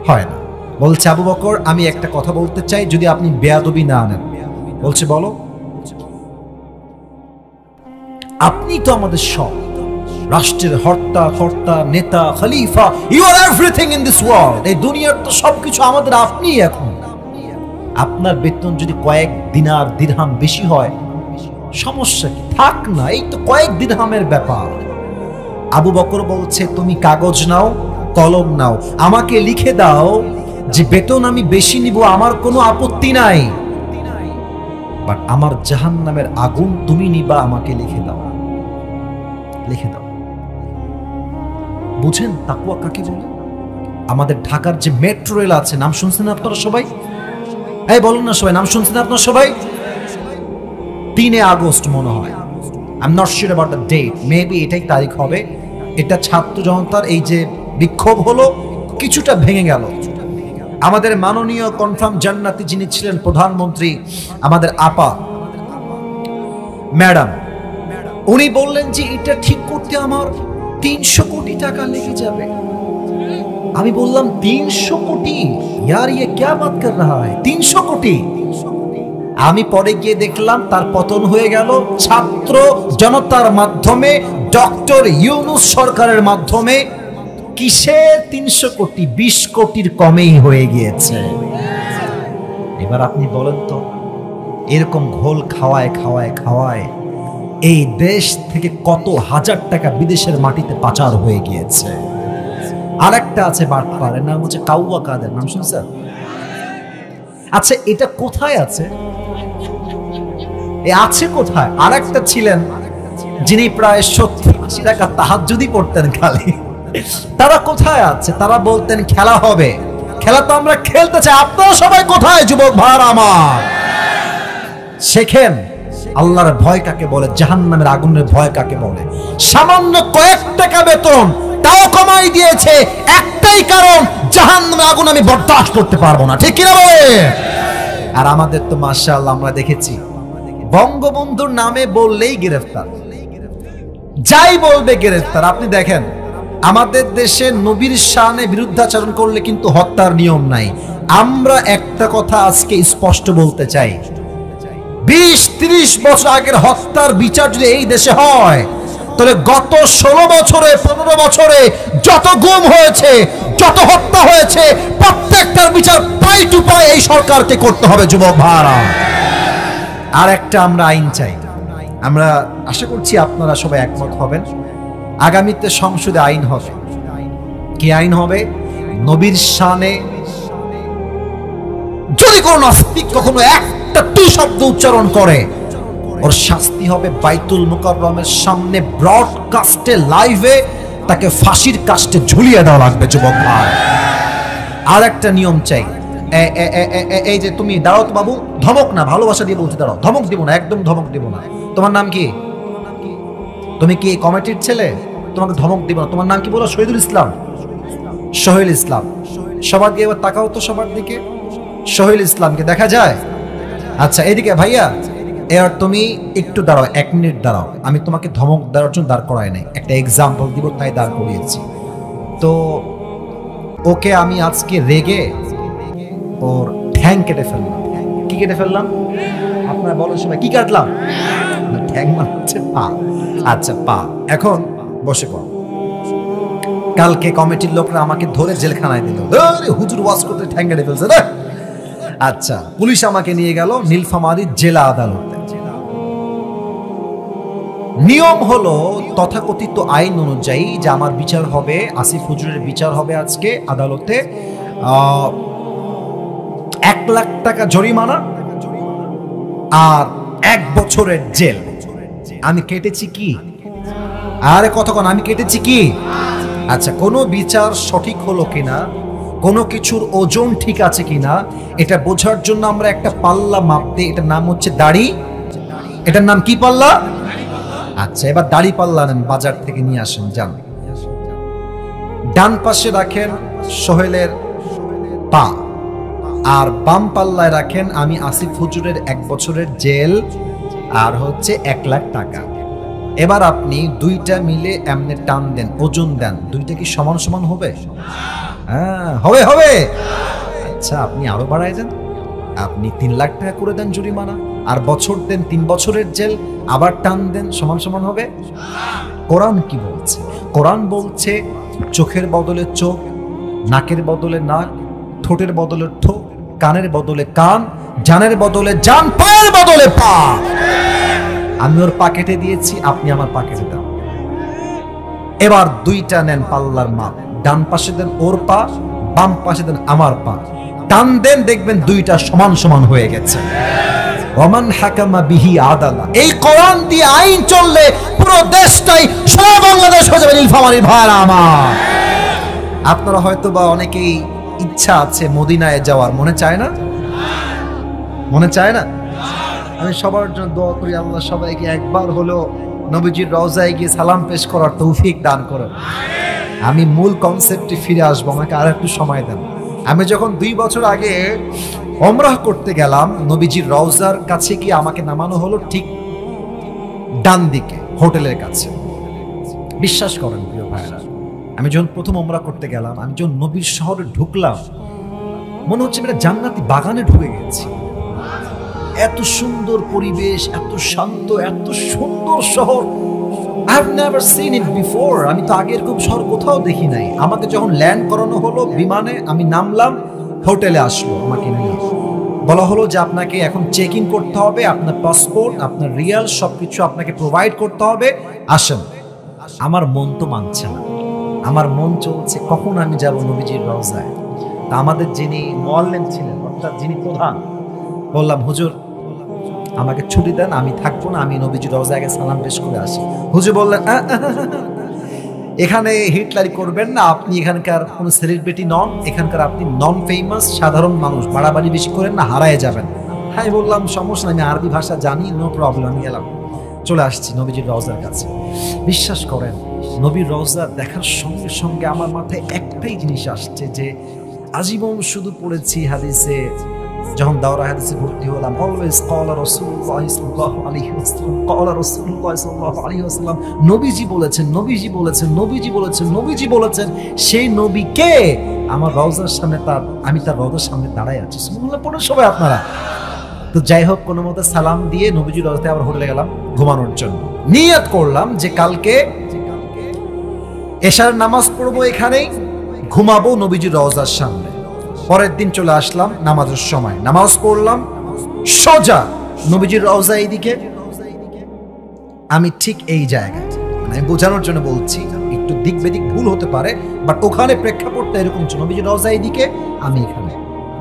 হয় না। বলছে আবু বকর, আমি একটা কথা বলতে চাই, যদি আপনি বেয়াদবি না আনেন। বলছে বলো। আপনি তো আমাদের সব, রাষ্ট্রের হর্তা কর্তা, নেতা, খলিফা, you are everything in this world. এই দুনিয়ার তো সবকিছু আমাদের আপনি। এখন আপনার বেতন যদি কয়েক দিনার দিরহাম বেশি হয়, সমস্যা কি? থাক না, এই তো কয়েক দিরহামের ব্যাপার। আবু বকর বলছে তুমি কাগজ নাও, কলম নাও, আমাকে লিখে দাও যে বেতন আমি বেশি নিব, আমার কোনো আপত্তি নাই, বাট আমার জাহান্নামের আগুন তুমি নিবা, আমাকে লিখে দাও, লিখে দাও। বুঝেন তাকওয়া কাকে বলে? আমাদের ঢাকার যে মেট্রো রেল আছে, নাম শুনছেন আপনারা সবাই? এই বলুন না সবাই, নাম শুনছেন আপনারা সবাই? 3 আগস্ট মনে হয়, I am not sure about the date, maybe এটাই তারিখ হবে। এটা ছাত্র জনতার এই যে বিক্ষোভ হলো, কিছুটা ভেঙে গেল। আমাদের মাননীয় কনফার্ম জান্নাতি যিনি ছিলেন প্রধানমন্ত্রী, আমাদের আপা ম্যাডাম, উনি বললেন যে এটা ঠিক করতে আমার 300 কোটি টাকা লেগে যাবে। আমি বললাম 300 কোটি? यार ये क्या बात कर रहा है, 300 কোটি? আমি পরে গিয়ে দেখলাম তার পতন হয়ে গেল ছাত্র জনতার মাধ্যমে, ডক্টর ইউনূস সরকারের মাধ্যমে। কিসে 300 কোটি? 20 কোটির কমেই হয়ে গিয়েছে। এবার আপনি বলেন তো, এরকম ঘোল খাওয়ায় খাওয়ায় খাওয়ায় এই দেশ থেকে কত হাজার টাকা বিদেশের মাটিতে পাচার হয়ে গিয়েছে। আরেকটা আছে বাটপারের নাম হচ্ছে কাউয়া কাদের, নাম শুনছেন? আচ্ছা এটা কোথায় আছে? আছে কোথায়? আরেকটা ছিলেন যিনি প্রায় 70-80 টাকা তাহাজ্জুদি পড়তেন খালি, তারা কোথায় আছে? তারা বলতেন খেলা হবে, খেলা তো আমরা খেলতে চাই। আপনারা সবাই কোথায় যুবক ভাইরা আমার? শেখেন আল্লাহর ভয় কাকে বলে, জাহান্নামের আগুনের ভয় কাকে বলে। সামান্য কয়েক টাকা বেতন তাও কমাই দিয়েছে, একটাই কারণ, জাহান্নামের আগুন আমি বরদাস্ত করতে পারবো না, ঠিক কিনা বলে? আর আমাদের তো মাশাআল্লাহ আমরা দেখেছি বঙ্গবন্ধুর নামে বললেই গ্রেফতার, যাই বলবে গ্রেফতার। আপনি দেখেন আমাদের দেশে নবীর শানে বিরুদ্ধাচরণ করলে কিন্তু হত্যার নিয়ম নাই। আমরা একটা কথা আজকে স্পষ্ট বলতে চাই, 20-30 বছর আগের হত্যার বিচার যদি এই দেশে হয়, তাহলে গত 16 বছরে 15 বছরে যত গুম হয়েছে, যত হত্যা হয়েছে, প্রত্যেকটার বিচার পাই টু পাই এই সরকারকে করতে হবে যুবক ভাইরা। আর একটা আমরা আইন চাই। আমরা আশা করছি আপনারা সবাই একমত হবেন, আগামীতে সংসদে আইন হবে। কি আইন হবে? নবীর শানে যদি কোনো নাস্তিক কখনো একটা টু শব্দ উচ্চারণ করে, ওর শাস্তি হবে বাইতুল মুকাররমের সামনে ব্রডকাস্টে লাইভে তাকে ফাঁসির কাস্টে ঝুলিয়ে দেওয়া লাগবে যুবক ভাই। আর একটা নিয়ম চাই, এই যে তুমি দাঁড়াও তো বাবু, ধমক না, ভালোবাসা দিয়ে বলতে দাঁড়াও, ধমক দিব না, একদম ধমক দিব না। তোমার নাম কি? তুমি কি কমিটির ছেলে? তোমাকে ধমক দিব না। তোমার নাম কি বলো? শহীদুল ইসলাম। সোহেল ইসলাম। সবার দিকে এবার তাকাও তো, সবার দিকে সোহেল ইসলামকে দেখা যায়? আচ্ছা এদিকে ভাইয়া, এবার তুমি একটু দাঁড়াও, 1 মিনিট দাঁড়াও। আমি তোমাকে ধমক দেওয়ার জন্য দাঁড় করাই নাই, একটা এক্সাম্পল দিব তাই দাঁড় করিয়েছি। তো ওকে আমি আজকে রেগে ওর ঠ্যাং কেটে ফেললাম। কি কেটে ফেললাম? আপনারা বলেন সবাই কি কাটলাম? ঠ্যাং মানে হচ্ছে পা। আচ্ছা পা। এখন বসে পড়। কালকে কমিটির লোকরা আমাকে ধরে জেলখানায় দিল, হুজুর ওয়াজ করতে ঠ্যাং কেটে ফেলছে রে। আচ্ছা পুলিশ আমাকে নিয়ে গেল নীলফামারী জেলা আদালতে। নিয়ম হলো তথাকথিত আইন অনুযায়ী যে আমার বিচার হবে, আসিফ হুজুরের বিচার হবে আজকে আদালতে। 1 লাখ টাকা জরিমানা আর 1 বছরের জেল। আমি কেটেছি কি? আরে কতক্ষণ আমি কেটেছি কি? আচ্ছা কোনো বিচার সঠিক হলো কিনা, কোনো কিছুর ওজন ঠিক আছে কিনা, এটা বোঝার জন্য আমরা একটা পাল্লা মাপতে, এটার নাম হচ্ছে দাড়ি। এটার নাম কি পাল্লা? আচ্ছা এবার দাড়ি পাল্লা নেন, বাজার থেকে নিয়ে আসেন, যান। ডান পাশে রাখেন সোহেলের পা, আর বাম পাল্লায় রাখেন আমি আসিফ হুজুরের 1 বছরের জেল আর হচ্ছে 1 লাখ টাকা। এবার আপনি দুইটা মিলে এমনি টান দেন, ওজন দেন, দুইটা কি সমান সমান হবে? হ্যাঁ হবে, হবে। আচ্ছা আপনি আরো বাড়াই দেন, আপনি 3 লাখ টাকা করে দেন জরিমানা, আর বছর দেন 3 বছরের জেল, আবার টান দেন, সমান সমান হবে? কোরআন কি বলছে? কোরআন বলছে চোখের বদলে চোখ, নাকের বদলে নাক, ঠোঁটের বদলে ঠোঁট, কানের বদলে কান, জানের বদলে জান, পায়ের বদলে পা। আমি ওর পা কেটে দিয়েছি, আপনি আমার পা কেটে দাও। এবার দুইটা নেন পাল্লার মাপ, ডান পাশে দেন ওর পা, বাম পাশে দেন আমার পা, টান দেন, দেখবেন দুইটা সমান সমান হয়ে গেছে। ওমান হাকামা বিহি আদালা। এই কোরআন দিয়ে আইন চললে পুরো দেশটাই সারা বাংলাদেশ হয়ে যাবে নীলফামারীর ভাইরা আমার। আপনারা হয়তো বা অনেকেই ইচ্ছা আছে মদিনায় যাওয়ার, মনে চায় না? মনে চায় না? আমি সবার জন্য দোয়া করি, আল্লাহ সবাইকে একবার হলো নবীজির রওজায় গিয়ে সালাম পেশ করার তৌফিক দান করেন। আমি মূল কনসেপ্টে ফিরে আসবো, আমাকে আর একটু সময় দেন। আমি যখন 2 বছর আগে ওমরাহ করতে গেলাম, নবীজির রওজার কাছে গিয়ে আমাকে নামানো হলো ঠিক ডান দিকে, হোটেলের কাছে। বিশ্বাস করেন প্রিয় ভাইরা, আমি যখন প্রথম ওমরাহ করতে গেলাম, আমি যখন নবীর শহরে ঢুকলাম, মনে হচ্ছে একটা জান্নাতি বাগানে ঢুকে গেছি। এত সুন্দর পরিবেশ, এত শান্ত, এত সুন্দর শহর, I have never seen it before. আমি তো আগে এরকম শহর কোথাও দেখি নাই। আমাকে যখন ল্যান্ড করানো হলো বিমানে, আমি নামলাম, হোটেলে আসলো, আমাকে নিয়ে বলা হলো যে আপনাকে এখন চেক ইন করতে হবে, আপনার পাসপোর্ট, আপনার রিয়াল সবকিছু আপনাকে প্রোভাইড করতে হবে, আসেন। আমার মন তো মানছে না, আমার মন চলছে কখন আমি যাব নবীজির রওজায়। তা আমাদের যিনি মুআল্লিম ছিলেন, অর্থাৎ যিনি প্রধান, বললাম হুজুর আমাকে ছুটি দেন, আমি থাকবো না, আমি নবীজির রওজায় আগে সালাম পেশ করে আসি। হুজুর বললেন এখানে হিটলারি করবেন না, আপনি এখানকার কোনো সেলিব্রিটি নন, এখানকার আপনি নন ফেমাস সাধারণ মানুষ, বাড়াবাড়ি বেশি করেন না, হারায় যাবেন। হ্যাঁ বললাম সমস্যা নাই, আমি আরবি ভাষা জানি, নো প্রবলেম। আমি গেলাম, চলে আসছি নবীজির রওজার কাছে। বিশ্বাস করেন নবীর রওজা দেখার সঙ্গে সঙ্গে আমার মাথায় একটাই জিনিস আসছে যে আজীবন শুধু পড়েছি হাদিসে যখন দাওরা হাদিসে ভর্তি হলাম, অলওয়েজ ক্বালা রাসূলুল্লাহ সাল্লাল্লাহু আলাইহি ওয়াসাল্লাম, ক্বালা রাসূলুল্লাহ সাল্লাল্লাহু আলাইহি ওয়াসাল্লাম, নবীজি বলেছেন, নবীজি বলেছেন, নবীজি বলেছেন, নবীজি বলেছেন। সেই নবী কে? আমার রওজার সামনে আমি তার রওজার সামনে দাঁড়ায় আছি। সুবহানাল্লাহ পড়ুন সবাই আপনারা। তো যাই হোক, কোনো মতে সালাম দিয়ে নবীজির রওজাতে আবার হোটেলে গেলাম ঘুমানোর জন্য। নিয়ত করলাম যে কালকে এশার নামাজ পড়বো এখানেই, ঘুমাবো নবীজির রওজার সামনে। পরের দিন চলে আসলাম নামাজের সময়, নামাজ পড়লাম সোজা নবীজির রওজা এইদিকে, আমি ঠিক এই জায়গায়, মানে আমি বোঝানোর জন্য বলছি, একটু দিক বেদিক ভুল হতে পারে, বাট ওখানে প্রেক্ষাপটটা এরকম ছিল, নবীজির রওজা এইদিকে, আমি এখানে।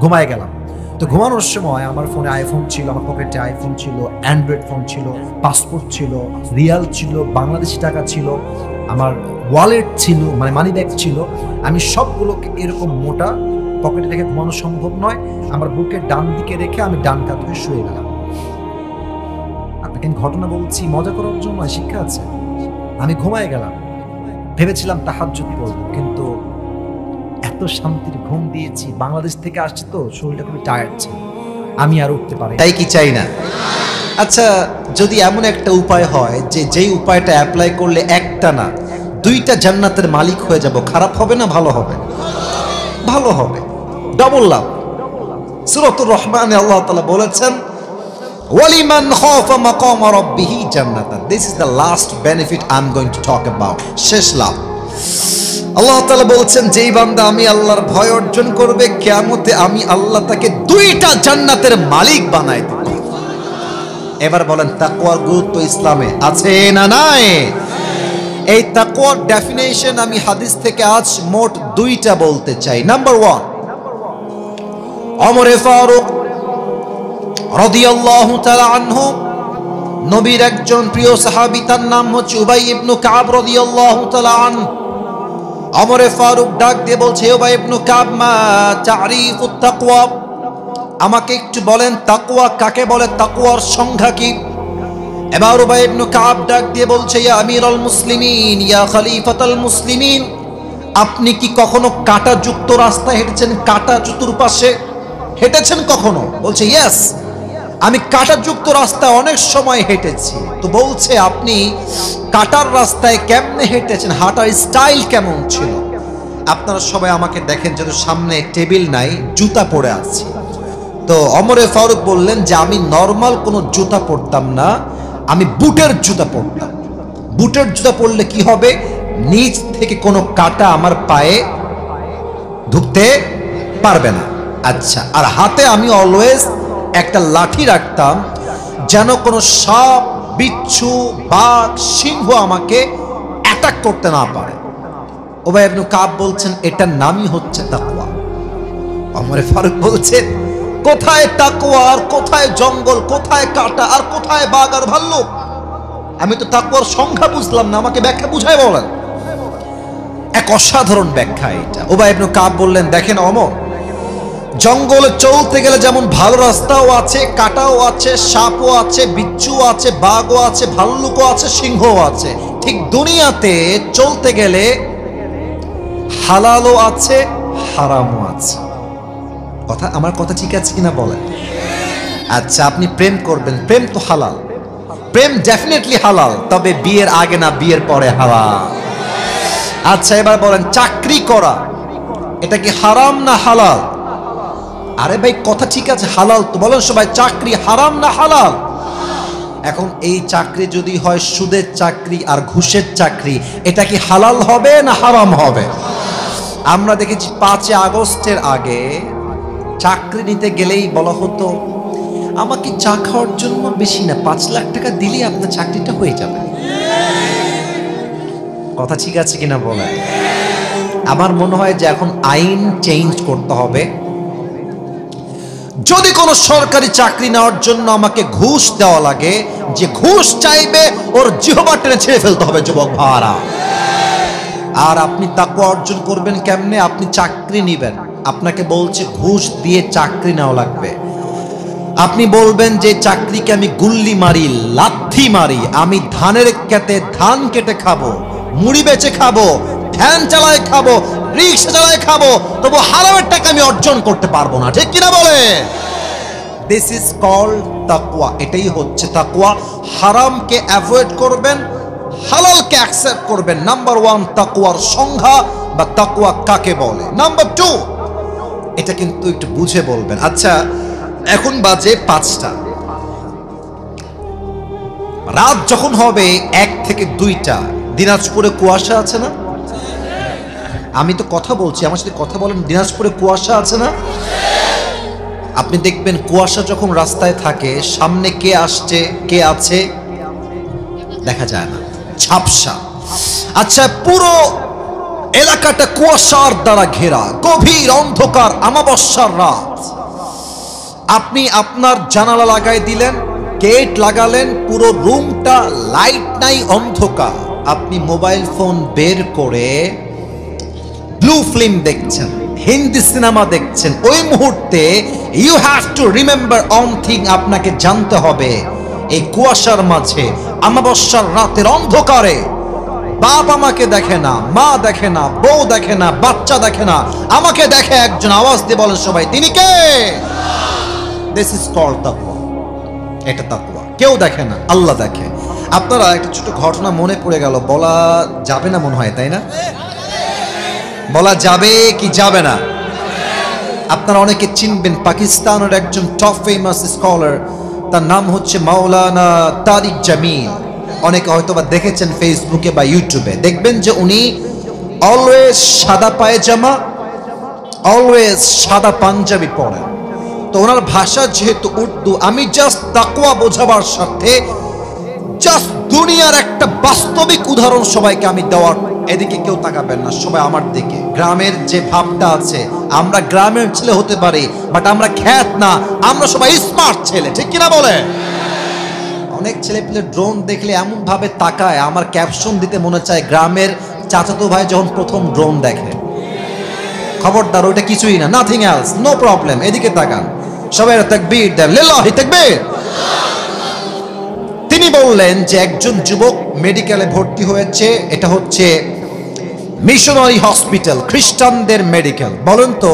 ঘুমায় গেলাম। তো ঘুমানোর সময় আমার ফোনে আইফোন ছিল, আমার পকেটে আইফোন ছিল, অ্যান্ড্রয়েড ফোন ছিল, পাসপোর্ট ছিল, রিয়াল ছিল, বাংলাদেশি টাকা ছিল, আমার ওয়ালেট ছিল, মানে মানি ব্যাগ ছিল। আমি সবগুলোকে এরকম মোটা পকেটে রেখে ঘুমানো সম্ভব নয়, আমার বুকের ডান দিকে রেখে আমি ডান কাত হয়ে শুয়ে গেলাম। আপনাকে ঘটনা বলছি মজা করার জন্য, শিক্ষা আছে। আমি ঘুমায় গেলাম, ভেবেছিলাম তাহাজ্জুদ পড়ব, কিন্তু এত শান্তির ঘুম দিয়েছি, বাংলাদেশ থেকে আসছি তো শরীরটা খুবই টায়ার্ড ছিল, আমি আর উঠতে পারি। তাই কি চাই না? আচ্ছা, যদি এমন একটা উপায় হয় যে যেই উপায়টা অ্যাপ্লাই করলে একটা না দুইটা জান্নাতের মালিক হয়ে যাব, খারাপ হবে না ভালো হবে? ভালো হবে, ডাবল লাভ। সূরাতুর রহমানে আল্লাহ তাআলা বলেছেন, ওয়ালিমান খাফা মাকাম রাব্বিহি জান্নাতান। This is the last benefit I am going to talk about. শেষ লাভ। আল্লাহ তাআলা বলছেন, যেই বান্দা আমি আল্লাহর ভয় অর্জন করবে, কিয়ামতে আমি আল্লাহ তাকে দুইটা জান্নাতের মালিক বানাই দেব। এবার বলেন, তাকওয়ার গুরুত্ব ইসলামে আছে না নাই? এই তাকওয়ার ডেফিনেশন আমি হাদিস থেকে আজ মোট দুইটা বলতে চাই। নাম্বার 1, ওমর ফারুক রাদিয়াল্লাহু তাআলা আনহু, নবীর একজন প্রিয় সাহাবী, তার নাম হচ্ছে উবাই ইবনে কাব রাদিয়াল্লাহু তাআলা আনহু। ওমর ফারুক ডাক দিয়ে বলছে, উবাই ইবনে কাব, মা তারিফুত তাকওয়া, আমাকে একটু বলেন তাকওয়া কাকে বলে, তাকওয়ার সংজ্ঞা কি? এবার উবাই ইবনে কাব ডাক দিয়ে বলছে, ইয়া আমিরুল মুসলিমিন, ইয়া খলিফাতুল মুসলিমিন, আপনি কি কখনো কাঁটাযুক্ত রাস্তায় হেঁটেছেন? কাঁটা চতুর্পাশে হেঁটেছেন কখনো? বলছে ইয়েস, আমি কাঁটাযুক্ত রাস্তায় অনেক সময় হেঁটেছি। তো বলছে, আপনি কাঁটার রাস্তায় কেমনে হেঁটেছেন, হাঁটার স্টাইল কেমন ছিল? আপনারা সবাই আমাকে দেখেন, যেন সামনে টেবিল নাই, জুতা পরে আছি। তো ওমর ফারুক বললেন যে আমি নরমাল কোনো জুতা পরতাম না, আমি বুটের জুতা পরতাম। বুটের জুতা পরলে কি হবে, নিচ থেকে কোনো কাঁটা আমার পায়ে ঢুকতে পারবে না। আচ্ছা, আর হাতে আমি অলওয়েজ একটা লাঠি রাখতাম, যেন কোনো সাপ, বিচ্ছু, বাঘ, সিংহ আমাকে অ্যাটাক করতে না পারে। উবাই ইবনে কাব বলছেন, এটার নামই হচ্ছে তাকওয়া। ওমর ফারুক বলছেন, কোথায় তাকওয়া আর কোথায় জঙ্গল, কোথায় কাঁটা আর কোথায় বাঘ আর ভাল্লুক? আমি তো তাকওয়ার সংখ্যা বুঝলাম না, আমাকে ব্যাখ্যা বুঝায় বলেন। এক অসাধারণ ব্যাখ্যা এটা। উবাই ইবনে কাব বললেন, দেখেন ওমর, জঙ্গলে চলতে গেলে যেমন ভালো রাস্তাও আছে, কাঁটাও আছে, সাপও আছে, বিচ্ছুও আছে, বাঘও আছে, ভাল্লুকও আছে, সিংহও আছে, ঠিক দুনিয়াতে চলতে গেলে হালালও আছে, হারামও আছে। কথা, আমার কথা ঠিক আছে কিনা বলেন? আচ্ছা, আপনি প্রেম করবেন, প্রেম তো হালাল, প্রেম ডেফিনেটলি হালাল, তবে বিয়ের আগে না, বিয়ের পরে হালাল। আচ্ছা, এবার বলেন, চাকরি করা এটা কি হারাম না হালাল? আরে ভাই, কথা ঠিক আছে, হালাল তো। বলেন সবাই, চাকরি হারাম না হালাল? এখন এই চাকরি যদি হয় সুদের চাকরি আর ঘুষের চাকরি, এটা কি হালাল হবে না হারাম হবে? আমরা দেখেছি 5 আগস্টের আগে চাকরি নিতে গেলেই বলা হতো, আমাকে চা খাওয়ার জন্য বেশি না 5 লাখ টাকা দিলেই আপনার চাকরিটা হয়ে যাবে। কথা ঠিক আছে কিনা বলেন? আমার মনে হয় যে এখন আইন চেঞ্জ করতে হবে। যদি কোনো সরকারি চাকরি নেওয়ার জন্য আমাকে ঘুষ দেওয়া লাগে, যে ঘুষ চাইবে ওর জিহ্বা টেনে ছেড়ে ফেলতে হবে যুবক ভাইরা। আর আপনি তাকওয়া অর্জন করবেন কেমনে? আপনি চাকরি নেবেন, আপনাকে বলছে ঘুষ দিয়ে চাকরি নেওয়া লাগবে। আপনি বলবেন যে চাকরিকে আমি গুল্লি মারি, লাথি মারি, আমি ধানের খেতে ধান কেটে খাবো, মুড়ি বেচে খাবো, ভ্যান চালায় খাবো, রিক্সা চালায় খাবো, তবু হারামের টাকা আমি অর্জন করতে পারবো না। ঠিক কিনা বলে? দিস ইজ কল্ড তাকওয়া। এটাই হচ্ছে তাকওয়া। হারামকে অ্যাভয়েড করবেন, হালালকে অ্যাকসেপ্ট করবেন। নাম্বার 1 তাকওয়ার সংজ্ঞা বা তাকওয়া কাকে বলে। নাম্বার 2, এটা কিন্তু একটু বুঝে বলবেন। আচ্ছা, এখন বাজে 5টা, রাত যখন হবে 1 থেকে 2টা, দিনাজপুরে কুয়াশা আছে না? আমি তো কথা বলছি, আমার সাথে কথা বলেন। দিনাজপুরে কুয়াশা আছে না? আপনি দেখবেন কুয়াশা যখন রাস্তায় থাকে, সামনে কে আসছে কে আছে দেখা যায় না, ঝাপসা। আচ্ছা, পুরো এলাকাটা কুয়াশার দ্বারা ঘেরা, গভীর অন্ধকার, আমাবস্যার রাত। আপনি আপনার জানালা লাগাই দিলেন, গেট লাগালেন, পুরো রুমটা লাইট নাই, অন্ধকার। আপনি মোবাইল ফোন বের করে ব্লু ফিল্ম দেখছেন, হিন্দি সিনেমা দেখছেন। ওই মুহূর্তে you have to remember one thing, আপনাকে জানতে হবে এই কুয়াশার মাঝে, আমাবস্যার রাতের অন্ধকারে বাপ আমাকে দেখে না, মা দেখে না, বউ দেখে না, বাচ্চা দেখে না, আমাকে দেখে একজন। আওয়াজ দিয়ে বলেন সবাই, তিনি কে? দিস ইজ কল্ড তাকওয়া। এটা তাকওয়া। কেউ দেখে না, আল্লাহ দেখে। আপনারা একটা ছোট ঘটনা মনে পড়ে গেল, বলা যাবে না মনে হয়, তাই না? বলা যাবে কি যাবে না? আপনারা অনেকে চিনবেন, পাকিস্তানের একজন টপ ফেমাস স্কলার, তার নাম হচ্ছে মাওলানা তারিক জামিল। অনেকে হয়তো বা দেখেছেন ফেসবুকে বা ইউটিউবে। দেখবেন যে উনি অলওয়েজ সাদা পায়জামা, অলওয়েজ সাদা পাঞ্জাবি পরেন। তো ওনার ভাষা যেহেতু উর্দু, আমি জাস্ট তাকওয়া বোঝাবার সাথে জাস্ট দুনিয়ার একটা বাস্তবিক উদাহরণ সবাইকে আমি দেওয়ার, এদিকে কেউ তাকাবেন না, সবাই আমার দিকে। গ্রামের যে ভাবটা আছে, আমরা গ্রামের ছেলে হতে পারি, বাট আমরা খ্যাত না, আমরা সবাই স্মার্ট ছেলে, ঠিক কিনা বলে? অনেক ছেলে পেলে ড্রোন দেখলে এমন ভাবে তাকায়, আমার ক্যাপশন দিতে মনে চায়, গ্রামের চাচাতো ভাই যখন প্রথম ড্রোন দেখে। খবরদার, ওইটা কিছুই না, নাথিং এলস, নো প্রবলেম। এদিকে তাকান, সবাই তাকবীর দেন, লিল্লাহি তাকবীর। তিনি বললেন যে একজন যুবক মেডিকেলে ভর্তি হয়েছে, এটা হচ্ছে মিশনারি হসপিটাল, খ্রিস্টানদের মেডিকেল। বলেন তো,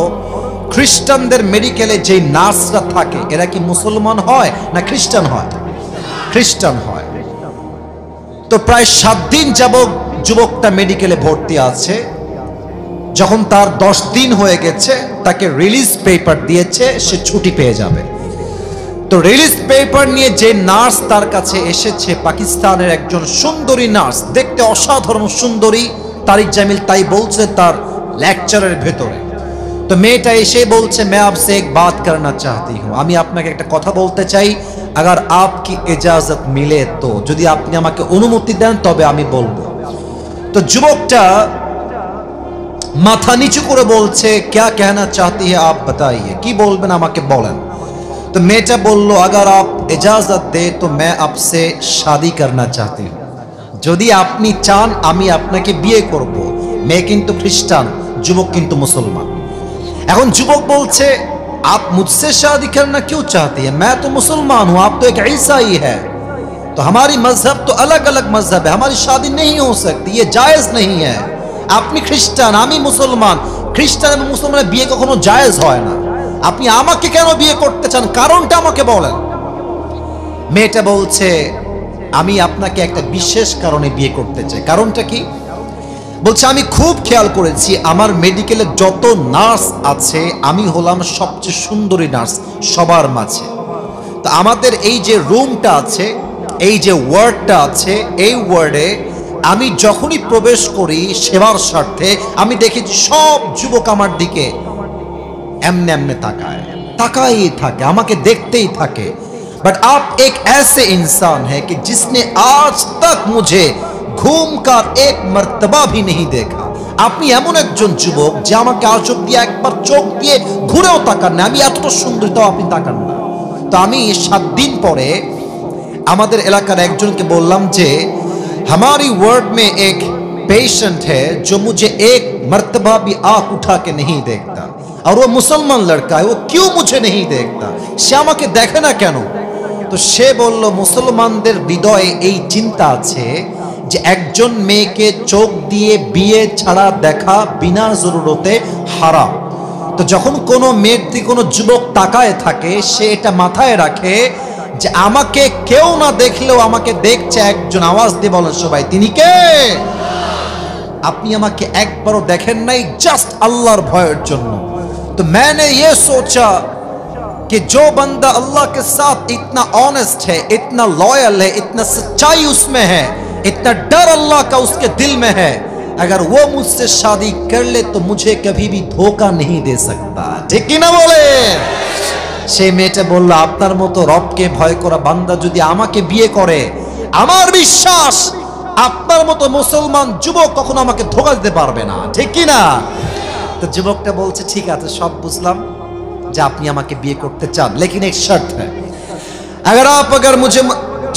খ্রিস্টানদের মেডিকেলে যে নার্সরা থাকে, এরা কি মুসলমান হয় না খ্রিস্টান হয়? খ্রিস্টান হয়। তো প্রায় 7 দিন যাবত যুবকটা মেডিকেলে ভর্তি আছে। যখন তার 10 দিন হয়ে গেছে, তাকে রিলিজ পেপার দিয়েছে, সে ছুটি পেয়ে যাবে। তো রিলিজ পেপার নিয়ে যে নার্স তার কাছে এসেছে, পাকিস্তানের একজন সুন্দরী নার্স, দেখতে অসাধারণ সুন্দরী, তারিক জামিল তাই বলছে তার লেকচারের ভেতরে। তো মেয়েটা এসে বলছে, मैं आपसे एक बात करना चाहती हूँ, আমি আপনাকে একটা কথা বলতে চাই, अगर आपकी इजाजत मिले तो, যদি আপনি আমাকে অনুমতি দেন তবে আমি বলবো। তো যুবকটা মাথা নিচু করে বলছে, क्या कहना चाहती है आप बताइए, কি বলবেন আমাকে বলেন। तो मेटा बोलो, अगर आप इजाजत दे तो मैं आपसे शादी करना चाहती हूँ, যদি আপনি চান আমি আপনাকে বিয়ে করব। মেয়ে কিন্তু খ্রিস্টান, যুবক কিন্তু মুসলমান। এখন যুবক বলছে, आप मुझसे शादी करना क्यों चाहती है, मैं तो मुसलमान हूँ, आप तो एक ईसाई है, तो हमारी मजहब तो अलग अलग मजहब है, हमारी शादी नहीं हो सकती, ये जायज नहीं है। আপনি খ্রিস্টান, আমি মুসলমান, খ্রিস্টান এবং মুসলমানের বিয়ে কখনো জায়েজ হয় না, আপনি আমাকে কেন বিয়ে করতে চান, কারণটা আমাকে বলেন। মেয়েটা বলছে, আমি আপনাকে একটা বিশেষ কারণে বিয়ে করতে চাই। কারণটা কি? বলছে, আমি খুব খেয়াল করেছি আমার মেডিকেলে যত নার্স আছে, আমি হলাম সবচেয়ে সুন্দরী নার্স সবার মাঝে। তো আমাদের এই যে রুমটা আছে, এই যে ওয়ার্ডটা আছে, এই ওয়ার্ডে আমি যখনই প্রবেশ করি সেবার স্বার্থে, আমি দেখেছি সব যুবক আমার দিকে এমনে এমনে তাকাই থাকে, আমাকে দেখতেই থাকে। बट आप एक ऐसे इंसान है कि जिसने आज तक मुझे घूमकर एक मर्तबा भी नहीं देखा। আপনি এমন একজন যুবক যে আমাকে আজ অব্দি একবার চোখ দিয়ে ঘুরেও তাকান না, আমি এতটা সুন্দর তাও আপনি তাকান না। তো আমি 7 দিন পরে আমাদের এলাকার একজনকে বললাম যে हमारी वार्ड में एक पेशेंट है जो मुझे एक मर्तबा भी आंख उठा के नहीं देखता, और वो मुसलमान लड़का है, वो क्यों मुझे नहीं देखता, সে আমাকে দেখে না কেন? তো সে বলল, মুসলমানদের হৃদয়ে এই চিন্তা আছে যে একজন মেয়েকে চোখ দিয়ে বিয়ে ছাড়া দেখা বিনা জরুরতে হারাম। তো যখন কোনো মেয়ের দিকে কোনো যুবক তাকায় থাকে, সে এটা মাথায় রাখে যে আমাকে কেউ না দেখলেও আমাকে দেখছে একজন, আওয়াজ দিয়ে বলেন সবাই, তিনি কে? আপনি আমাকে একবারও দেখেন নাই, জাস্ট আল্লাহর ভয়ের জন্য। तो मैंने ये सोचा कि जो बंदा अल्लाह के साथ इतना ऑनेस्ट है, इतना लॉयल है, इतना सच्चाई उसमें है, इतना डर अल्लाह का उसके दिल में है, अगर वो मुझसे शादी कर ले तो मुझे कभी भी धोखा नहीं दे सकता। ठीक ही ना बोले? সেই মেয়েটা বলল, আপনার মতো রবকে ভয় করা বান্দা যদি আমাকে বিয়ে করে, আমার বিশ্বাস আপনার মতো মুসলমান যুবক কখনো আমাকে ধোঁকা দিতে পারবে না। ঠিক কি না? তো যুবকটা বলছে, ঠিক আছে, সব বুঝলাম যে আপনি আমাকে বিয়ে করতে চান, लेकिन एक शर्त है, अगर मुझे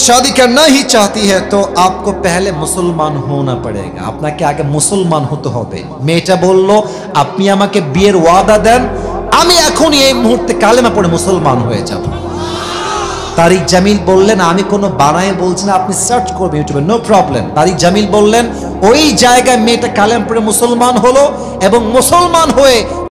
शादी करना ही चाहती है तो आपको पहले मुसलमान होना पड़ेगा, আপনাকে আগে মুসলমান হতে হবে। মেয়েটা বলল, আপনি আমাকে বিয়ের ওয়াদা দেন, আমি এখনই এই মুহূর্তে কালেমা পড়ে মুসলমান হয়ে যাব। তারিক জামিল বললেন, আমি কোনো বানায় বলছি না, আপনি সার্চ করবেন ইউটিউবে, নো প্রবলেম। তারিক জামিল বললেন, ওই জায়গায় মেয়েটা কালেমা পড়ে মুসলমান হলো এবং মুসলমান হয়ে